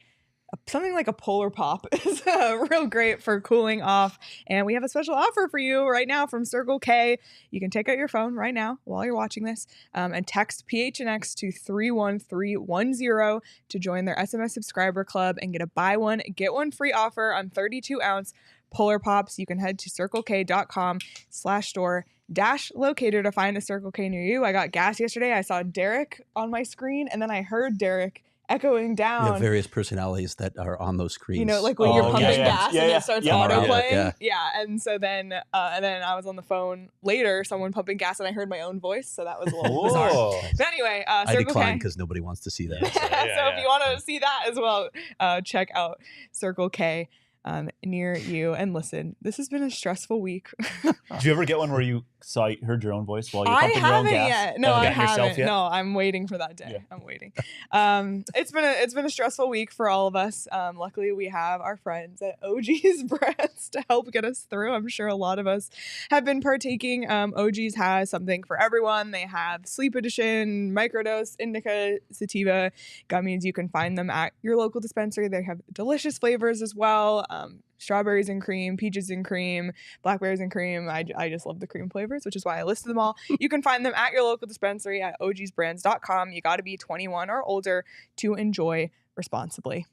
something like a Polar Pop is real great for cooling off. And we have a special offer for you right now from Circle K. You can take out your phone right now while you're watching this and text PHNX to 31310 to join their SMS subscriber club and get a buy one, get one free offer on 32-ounce Polar Pops. You can head to circlek.com/store-locator to find a Circle K near you. I got gas yesterday. I saw Derek on my screen, and then I heard Derek echoing down. We have various personalities that are on those screens. You know, like when you're pumping gas and it starts auto-playing. Yeah. And so then I was on the phone later, someone pumping gas, and I heard my own voice. So that was a little bizarre. But anyway, I declined because nobody wants to see that. So if you want to see that as well, check out Circle K near you. And listen, this has been a stressful week. Did you ever get one where you heard your own voice while you're pumping your own gas? Yet. No, I haven't. No, I'm waiting for that day. Yeah. I'm waiting. It's been a stressful week for all of us. Luckily, we have our friends at OG's Brands to help get us through. I'm sure a lot of us have been partaking. OG's has something for everyone. They have Sleep Edition, Microdose, Indica, Sativa gummies. You can find them at your local dispensary. They have delicious flavors as well. Strawberries and cream, peaches and cream, blackberries and cream. I just love the cream flavors, which is why I listed them all. You can find them at your local dispensary at ogsbrands.com. You got to be 21 or older to enjoy responsibly.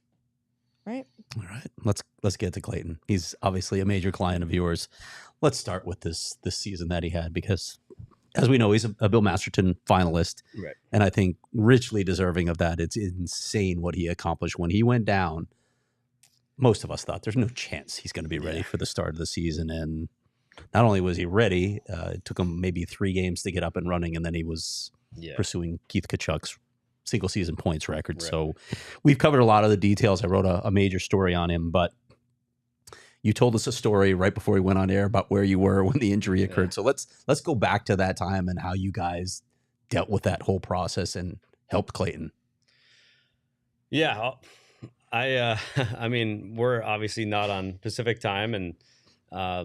Right? All right. Let's get to Clayton. He's obviously a major client of yours. Let's start with this season that he had, because as we know, he's a Bill Masterton finalist. Right. And I think richly deserving of that. It's insane what he accomplished when he went down. Most of us thought there's no chance he's going to be ready for the start of the season. And not only was he ready, it took him maybe 3 games to get up and running. And then he was pursuing Keith Tkachuk's single season points record. Right. So we've covered a lot of the details. I wrote a major story on him, but you told us a story right before we went on air about where you were when the injury occurred. So let's go back to that time and how you guys dealt with that whole process and helped Clayton. Yeah. I mean, we're obviously not on Pacific time, and I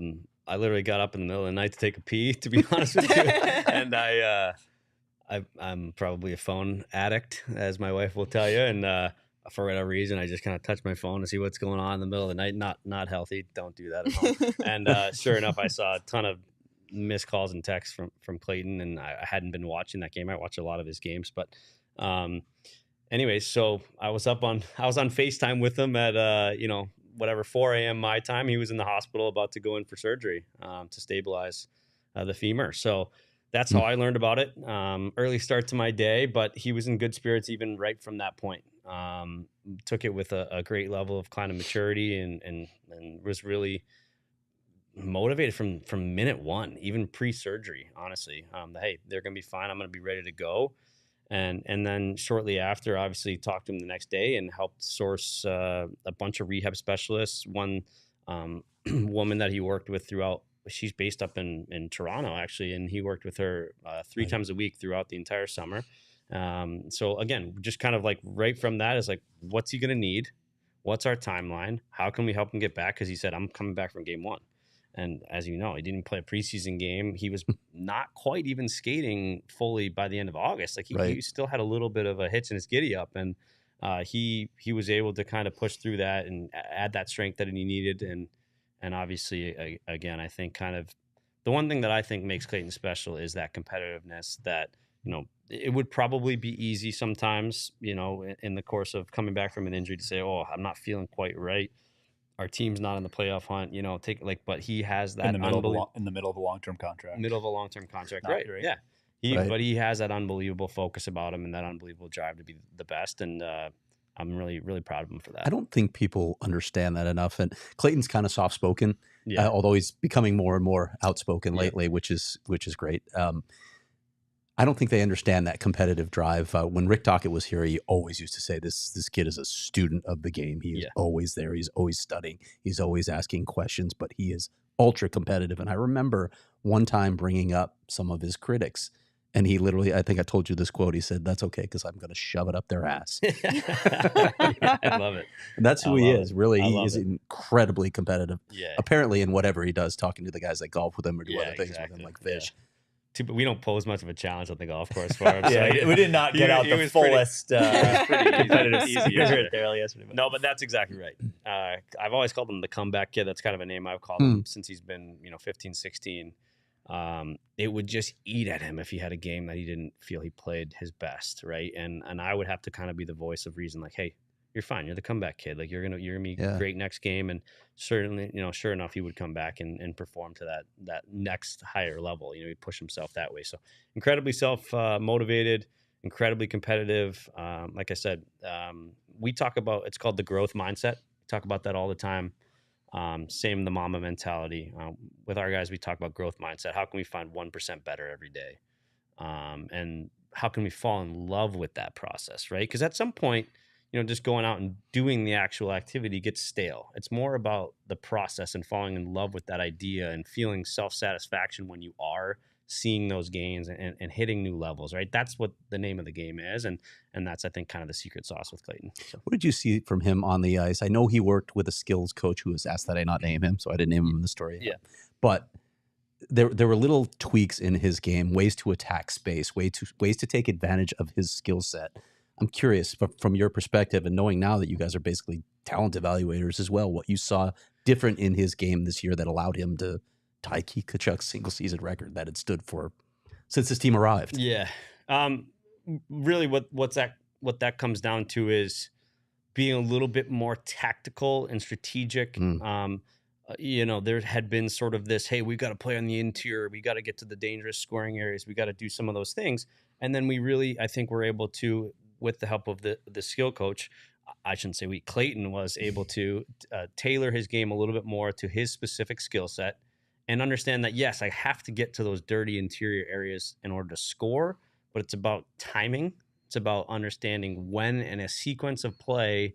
literally got up in the middle of the night to take a pee, to be honest with you. And I'm probably a phone addict, as my wife will tell you. And for whatever reason, I just kind of touch my phone to see what's going on in the middle of the night. Not healthy. Don't do that at home. And sure enough, I saw a ton of missed calls and texts from Clayton, and I hadn't been watching that game. I watch a lot of his games, but anyways, so I was on FaceTime with him at 4 a.m. my time. He was in the hospital about to go in for surgery to stabilize the femur. So that's how I learned about it. Early start to my day, but he was in good spirits even right from that point. Took it with a great level of kind of maturity and was really motivated from minute one, even pre-surgery, honestly. Hey, they're going to be fine. I'm going to be ready to go. And then shortly after, obviously talked to him the next day and helped source a bunch of rehab specialists. One woman that he worked with throughout, she's based up in Toronto, actually, and he worked with her 3 times a week throughout the entire summer. So again, just kind of like right from that is like, what's he going to need? What's our timeline? How can we help him get back? Because he said, I'm coming back from game 1. And as you know, he didn't play a preseason game. He was not quite even skating fully by the end of August. Like he still had a little bit of a hitch in his giddy up, and he was able to kind of push through that and add that strength that he needed. And obviously, again, I think kind of the one thing that I think makes Clayton special is that competitiveness. That it would probably be easy sometimes, in the course of coming back from an injury to say, "Oh, I'm not feeling quite right. Our team's not in the playoff hunt, but he has that in the middle of a long-term contract. Right. Yeah. But he has that unbelievable focus about him and that unbelievable drive to be the best. And I'm really, really proud of him for that. I don't think people understand that enough. And Clayton's kind of soft-spoken, although he's becoming more and more outspoken lately, which is great. I don't think they understand that competitive drive. When Rick Tocchet was here, he always used to say this kid is a student of the game. He is always there. He's always studying. He's always asking questions, but he is ultra competitive. And I remember one time bringing up some of his critics And he literally, I think I told you this quote. He said, "That's okay because I'm going to shove it up their ass." I love it. And that's who he is. Really, he is it. incredibly competitive. Yeah. Apparently, in whatever he does, talking to the guys that golf with him or do Yeah, other things with exactly. him, like fish. But we don't pose much of a challenge on the golf course for him. Yeah, we did not get out the fullest competitive easy spirit there yesterday. No, but that's exactly right. I've always called him the comeback kid. That's kind of a name I've called him since he's been, 15, 16. It would just eat at him if he had a game that he didn't feel he played his best, right? And I would have to kind of be the voice of reason, like, hey, you're fine. You're the comeback kid. Like you're gonna be great next game. And certainly, sure enough, he would come back and perform to that next higher level. He'd push himself that way. So incredibly motivated, incredibly competitive. Like I said, we talk about, it's called the growth mindset. We talk about that all the time. Same the mama mentality. With our guys, we talk about growth mindset. How can we find 1% better every day? And how can we fall in love with that process, right? Because at some point, just going out and doing the actual activity gets stale. It's more about the process and falling in love with that idea and feeling self-satisfaction when you are seeing those gains and hitting new levels, right? That's what the name of the game is. And that's, I think, kind of the secret sauce with Clayton. So. What did you see from him on the ice? I know he worked with a skills coach who was asked that I not name him, so I didn't name him in the story. Yeah. But there were little tweaks in his game, ways to attack space, ways to take advantage of his skill set. I'm curious, from your perspective and knowing now that you guys are basically talent evaluators as well, what you saw different in his game this year that allowed him to tie Keith Tkachuk's single season record that had stood for since his team arrived. Yeah. Really what that comes down to is being a little bit more tactical and strategic. There had been sort of this, hey, we've got to play on the interior. We got to get to the dangerous scoring areas. We got to do some of those things. And then we really, I think we're able to, with the help of the skill coach, I shouldn't say Clayton was able to tailor his game a little bit more to his specific skill set and understand that, yes, I have to get to those dirty interior areas in order to score, but it's about timing. It's about understanding when in a sequence of play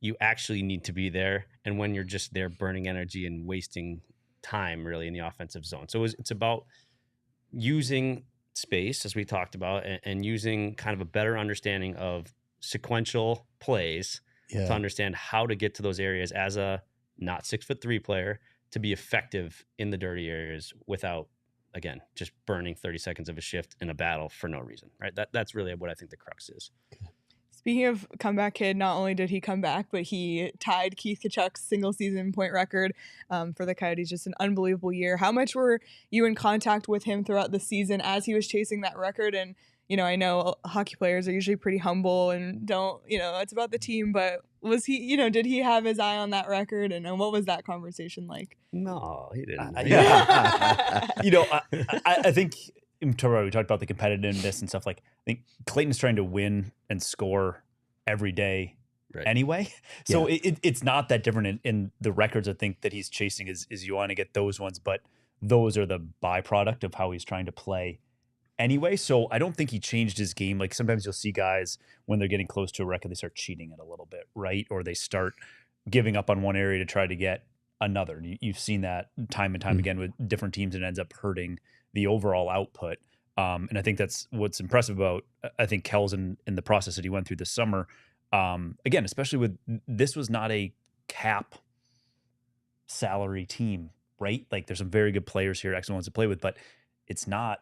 you actually need to be there and when you're just there burning energy and wasting time really in the offensive zone. So it's about using space, as we talked about, and using kind of a better understanding of sequential plays to understand how to get to those areas as a not 6'3" player to be effective in the dirty areas without, again, just burning 30 seconds of a shift in a battle for no reason, right? That's really what I think the crux is. Speaking of comeback kid, not only did he come back, but he tied Keith Tkachuk's single season point record for the Coyotes. Just an unbelievable year. How much were you in contact with him throughout the season as he was chasing that record? And, I know hockey players are usually pretty humble and don't, it's about the team, but was he, did he have his eye on that record? And what was that conversation like? No, he didn't. I think we talked about the competitiveness and stuff. Like, I think Clayton's trying to win and score every day anyway. So it's not that different in the records. I think that he's chasing is you want to get those ones, but those are the byproduct of how he's trying to play anyway. So I don't think he changed his game. Like sometimes you'll see guys when they're getting close to a record, they start cheating it a little bit, right? Or they start giving up on one area to try to get another. And you've seen that time and time again with different teams, and it ends up hurting the overall output. And I think that's what's impressive about, I think, Kells in the process that he went through this summer. Again, especially with, this was not a cap salary team, right? Like there's some very good players here, excellent ones to play with, but it's not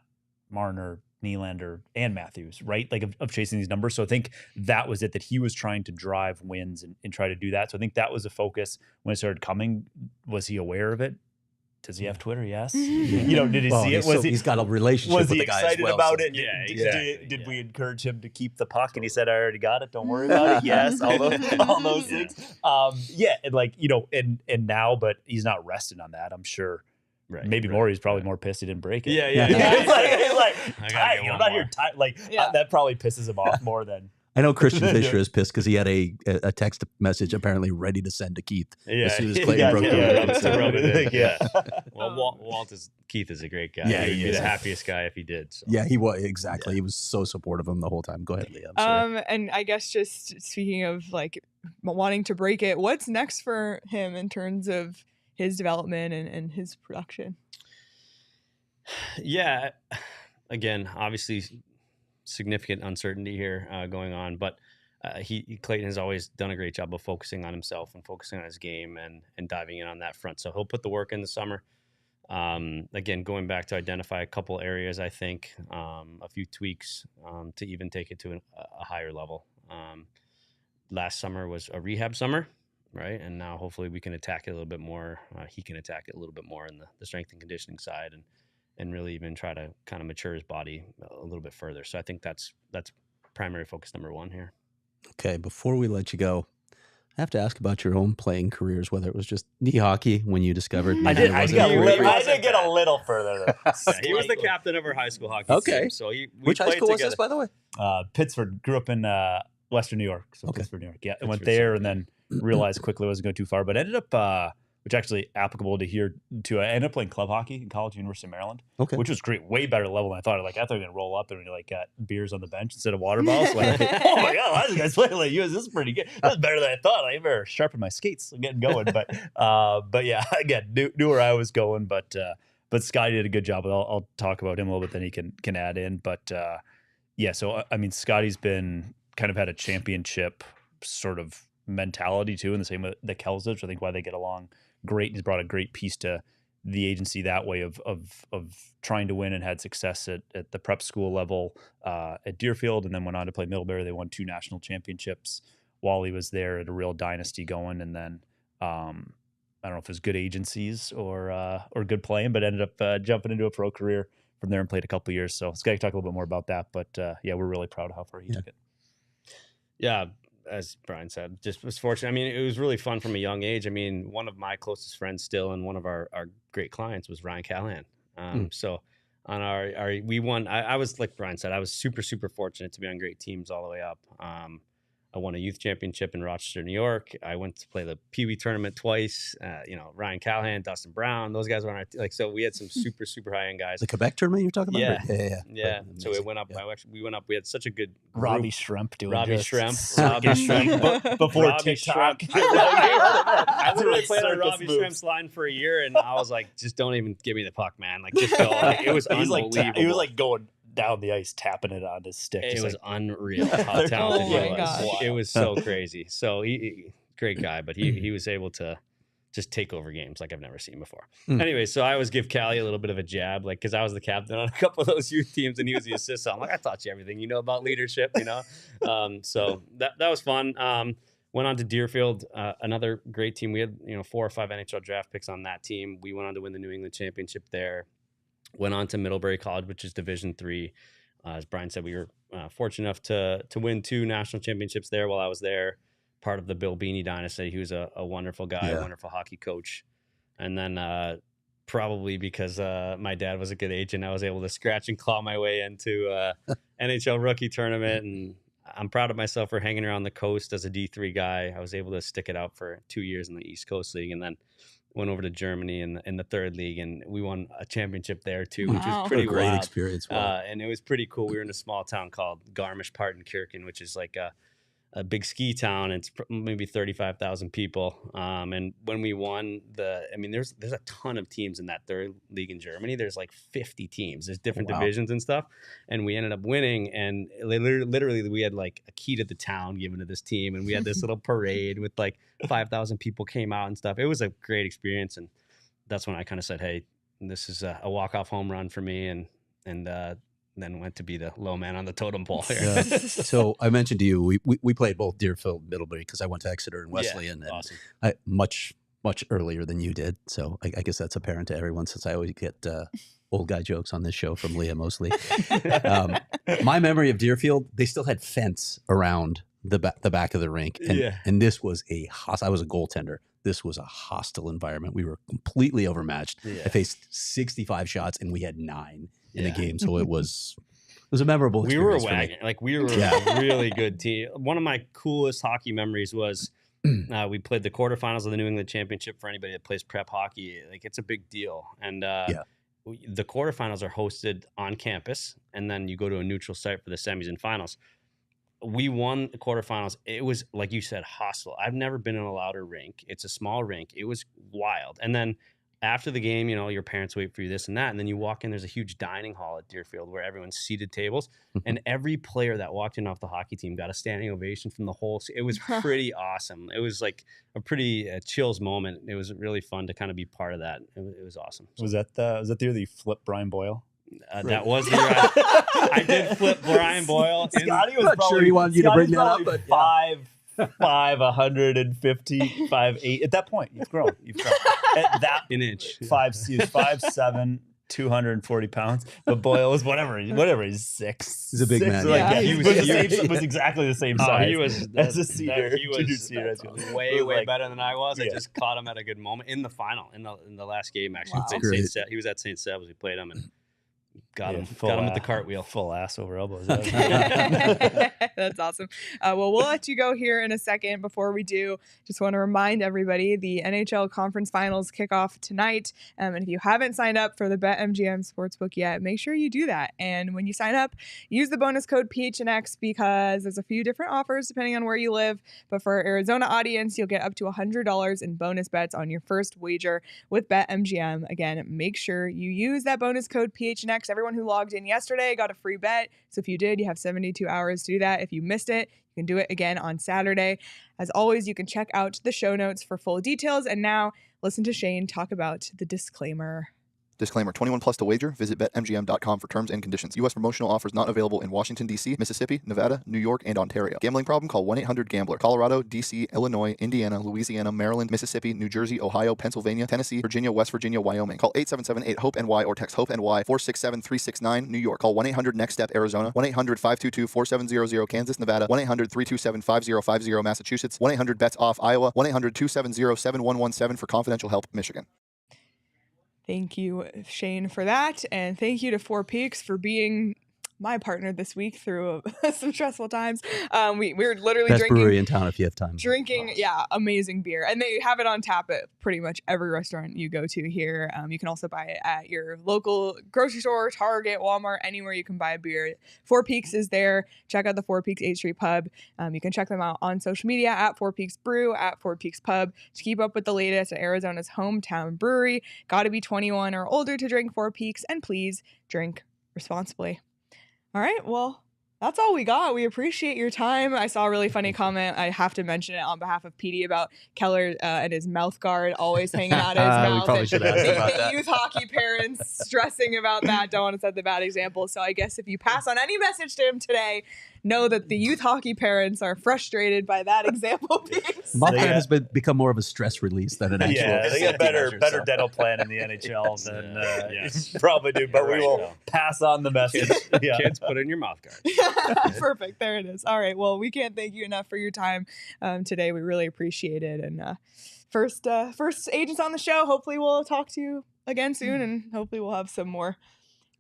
Marner, Nylander, and Matthews, right? Like of chasing these numbers. So I think that was it, that he was trying to drive wins and try to do that. So I think that was a focus when it started coming. Was he aware of it? Does he have Twitter? Yes. Did he see it? He's got a relationship with the guy as well. Was he excited about it? Yeah, exactly. Did we encourage him to keep the puck? And he said, I already got it. Don't worry about it. Yes. All those things. And now, but he's not resting on that, I'm sure. Right, maybe more. He's probably more pissed he didn't break it. Yeah. He's like I'm not here tired. That probably pisses him off more than. I know Christian Fisher is pissed because he had a text message apparently ready to send to Keith as soon as Clayton broke the Well, Keith is a great guy. Yeah, he'd be the happiest guy if he did. So. Yeah, he was exactly. Yeah. He was so supportive of him the whole time. Go ahead, Leah. And I guess just speaking of like wanting to break it, what's next for him in terms of his development and his production? Yeah. again, obviously significant uncertainty here going on, but Clayton has always done a great job of focusing on himself and focusing on his game and diving in on that front. So he'll put the work in the summer. Again, going back to identify a couple areas, I think a few tweaks to even take it to a higher level. Last summer was a rehab summer, right? And now hopefully we can attack it a little bit more. He can attack it a little bit more in the strength and conditioning side and really even try to kind of mature his body a little bit further. So I think that's primary focus number one here. Okay, before we let you go, I have to ask about your own playing careers, whether it was just knee hockey when you discovered. I did get a little further. Yeah, he was the captain of our high school hockey team. So which high school was this, by the way? Pittsford. Grew up in Western New York. So Pittsford, New York. Yeah, I went there and then realized quickly I wasn't going too far, but ended up, which actually applicable to here too. I ended up playing club hockey in college, University of Maryland, which was great, way better level than I thought. I thought we were gonna roll up and we got beers on the bench instead of water bottles. Oh my god, these guys playing like you. This is pretty good. That's better than I thought. I better sharpen my skates, getting going. But yeah, again, knew where I was going. But Scotty did a good job. I'll talk about him a little bit, then he can add in. But yeah, so I mean, Scotty's been kind of had a championship sort of mentality too, and the same with the Kells, which I think why they get along great. He's brought a great piece to the agency that way of trying to win, and had success at the prep school level at Deerfield, and then went on to play Middlebury. They won 2 national championships while he was there, at a real dynasty going. And then I don't know if it was good agencies or good playing, but ended up jumping into a pro career from there and played a couple of years. So Scott can talk a little bit more about that, but yeah, we're really proud of how far he took it. Yeah. As Brian said, just was fortunate. I mean, it was really fun from a young age. I mean, one of my closest friends still, and one of our great clients was Ryan Callahan. So on we won. I was, like Brian said, I was super, super fortunate to be on great teams all the way up. I won a youth championship in Rochester, New York. I went to play the Pee Wee tournament twice. Ryan Callahan, Dustin Brown, those guys were on our so we had some super, super high end guys. The Quebec tournament you're talking about? Yeah. So it went up. We went up. We had such a good group. Robbie Shrimp before TikTok. I literally played on Robbie Shrimp's line for a year, and I was like, just don't even give me the puck, man. Like, just go. It was unbelievable. He was like going down the ice, tapping it on his stick. It was unreal how talented he was. It was so crazy. So he great guy, but he was able to just take over games like I've never seen before. Anyway, so I always give Callie a little bit of a jab, like, because I was the captain on a couple of those youth teams and he was the assist. So I'm like, I taught you everything you know about leadership, So that was fun. Went on to Deerfield, another great team. We had 4 or 5 NHL draft picks on that team. We went on to win the New England Championship there. Went on to Middlebury College, which is Division III. As Brian said, we were fortunate enough to win 2 national championships there while I was there. Part of the Bill Beanie dynasty. He was a wonderful guy, a wonderful hockey coach. And then probably because my dad was a good agent, I was able to scratch and claw my way into NHL rookie tournament. And I'm proud of myself for hanging around the coast as a D3 guy. I was able to stick it out for 2 years in the East Coast League, and then went over to Germany in the 3rd league, and we won a championship there too, which was pretty great wild. Experience. And it was pretty cool. We were in a small town called Garmisch-Partenkirchen, which is like a big ski town. It's maybe 35,000 people. And when we won there's a ton of teams in that 3rd league in Germany. There's like 50 teams. There's different divisions and stuff. And we ended up winning. And literally we had like a key to the town given to this team. And we had this little parade with like 5,000 people came out and stuff. It was a great experience. And that's when I kind of said, hey, this is a walk-off home run for me. And then went to be the low man on the totem pole here. Yeah. So I mentioned to you, we played both Deerfield, Middlebury, because I went to Exeter and Wesleyan, and awesome. I, much earlier than you did. So I guess that's apparent to everyone, since I always get old guy jokes on this show from Leah mostly. My memory of Deerfield, they still had fence around the back of the rink, and this was I was a goaltender. This was a hostile environment. We were completely overmatched. I faced 65 shots, and we had 9 in a game, so it was a memorable experience. We were a wagon. Like, we were a really good team. One of my coolest hockey memories was we played the quarterfinals of the New England Championship. For anybody that plays prep hockey, like, it's a big deal. And the quarterfinals are hosted on campus, and then you go to a neutral site for the semis and finals. We won the quarterfinals. It was, like you said, hostile. I've never been in a louder rink. It's a small rink. It was wild. And then after the game, you know, your parents wait for you, this and that. And then you walk in, there's a huge dining hall at Deerfield where everyone's seated tables. And every player that walked in off the hockey team got a standing ovation from the whole. It was pretty awesome. It was like a pretty chills moment. It was really fun to kind of be part of that. It was awesome. So, was that the year that you flipped Brian Boyle? That was the year I did flip Brian Boyle. Scotty was not probably, sure he wanted you to bring that up, but 5'5", 150, 5'8". At that point, you've grown. At that an inch. he was 5'7", 240 pounds. But Boyle was whatever. He's 6. He's a big man. Like, Yeah. he was exactly the same size. He was as a senior. He was way better than I was. I just caught him at a good moment in the final, in the last game. Actually, Wow. He was at St. Seb's. We played him and got him with the cartwheel. Full ass over elbows. That's awesome. Well, we'll let you go here in a second. Before we do, just want to remind everybody the NHL Conference Finals kick off tonight. And if you haven't signed up for the BetMGM Sportsbook yet, make sure you do that. And when you sign up, use the bonus code PHNX because there's a few different offers depending on where you live. But for our Arizona audience, you'll get up to $100 in bonus bets on your first wager with BetMGM. Again, make sure you use that bonus code PHNX. Everyone who logged in yesterday got a free bet. So if you did, you have 72 hours to do that. If you missed it, you can do it again on Saturday. As always, you can check out the show notes for full details. And now listen to Shane talk about the disclaimer. Disclaimer, 21 plus to wager. Visit BetMGM.com for terms and conditions. U.S. promotional offers not available in Washington, D.C., Mississippi, Nevada, New York, and Ontario. Gambling problem? Call 1-800-GAMBLER. Colorado, D.C., Illinois, Indiana, Louisiana, Maryland, Mississippi, New Jersey, Ohio, Pennsylvania, Tennessee, Virginia, West Virginia, Wyoming. Call 877-8-HOPE-NY or text HOPE-NY 467-369, New York. Call 1-800-NEXT-STEP, Arizona. 1-800-522-4700, Kansas, Nevada. 1-800-327-5050, Massachusetts. 1-800-BETS-OFF, Iowa. 1-800-270-7117 for confidential help, Michigan. Thank you, Shane, for that. And thank you to Four Peaks for being my partner this week through some stressful times. We're literally best drinking brewery in town if you have time. Amazing beer, and they have it on tap at pretty much every restaurant you go to here. You can also buy it at your local grocery store, Target, Walmart, anywhere you can buy a beer. Four Peaks is there. Check out the Four Peaks 8th Street Pub. You can check them out on social media at Four Peaks Brew, at Four Peaks Pub to keep up with the latest at Arizona's hometown brewery. Got to be 21 or older to drink Four Peaks, and please drink responsibly. All right, well, that's all we got. We appreciate your time. I saw a really funny comment. I have to mention it on behalf of PD about Keller and his mouth guard always hanging out of his mouth. We probably should ask about that. Youth hockey parents stressing about that. Don't want to set the bad example. So I guess if you pass on any message to him today, know that the youth hockey parents are frustrated by that example piece. Mouth guard has become more of a stress release than an actual. Yeah, they got better dental plan in the NHL than probably do. But we will pass on the message. Kids, put in your mouth guard. Perfect. There it is. All right. Well, we can't thank you enough for your time today. We really appreciate it. And first agents on the show. Hopefully we'll talk to you again soon, and hopefully we'll have some more.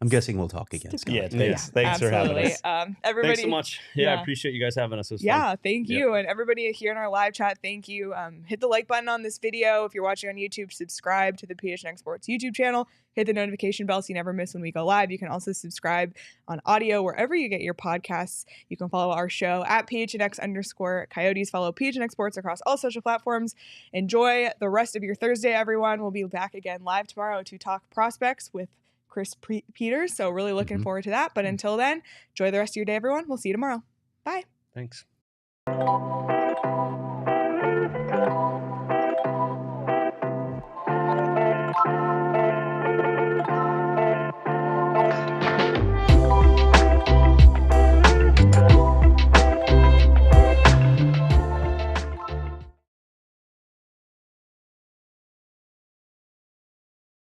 I'm guessing we'll talk again. Yeah, thanks for having us. Everybody, thanks so much. I appreciate you guys having us. It was fun. Fun. Thank you. And everybody here in our live chat, thank you. Hit the like button on this video. If you're watching on YouTube, subscribe to the PHNX Sports YouTube channel. Hit the notification bell so you never miss when we go live. You can also subscribe on audio wherever you get your podcasts. You can follow our show at PHNX_Coyotes. Follow PHNX Sports across all social platforms. Enjoy the rest of your Thursday, everyone. We'll be back again live tomorrow to talk prospects with Chris Peters. So really looking forward to that. But until then, enjoy the rest of your day, everyone. We'll see you tomorrow. Bye. Thanks.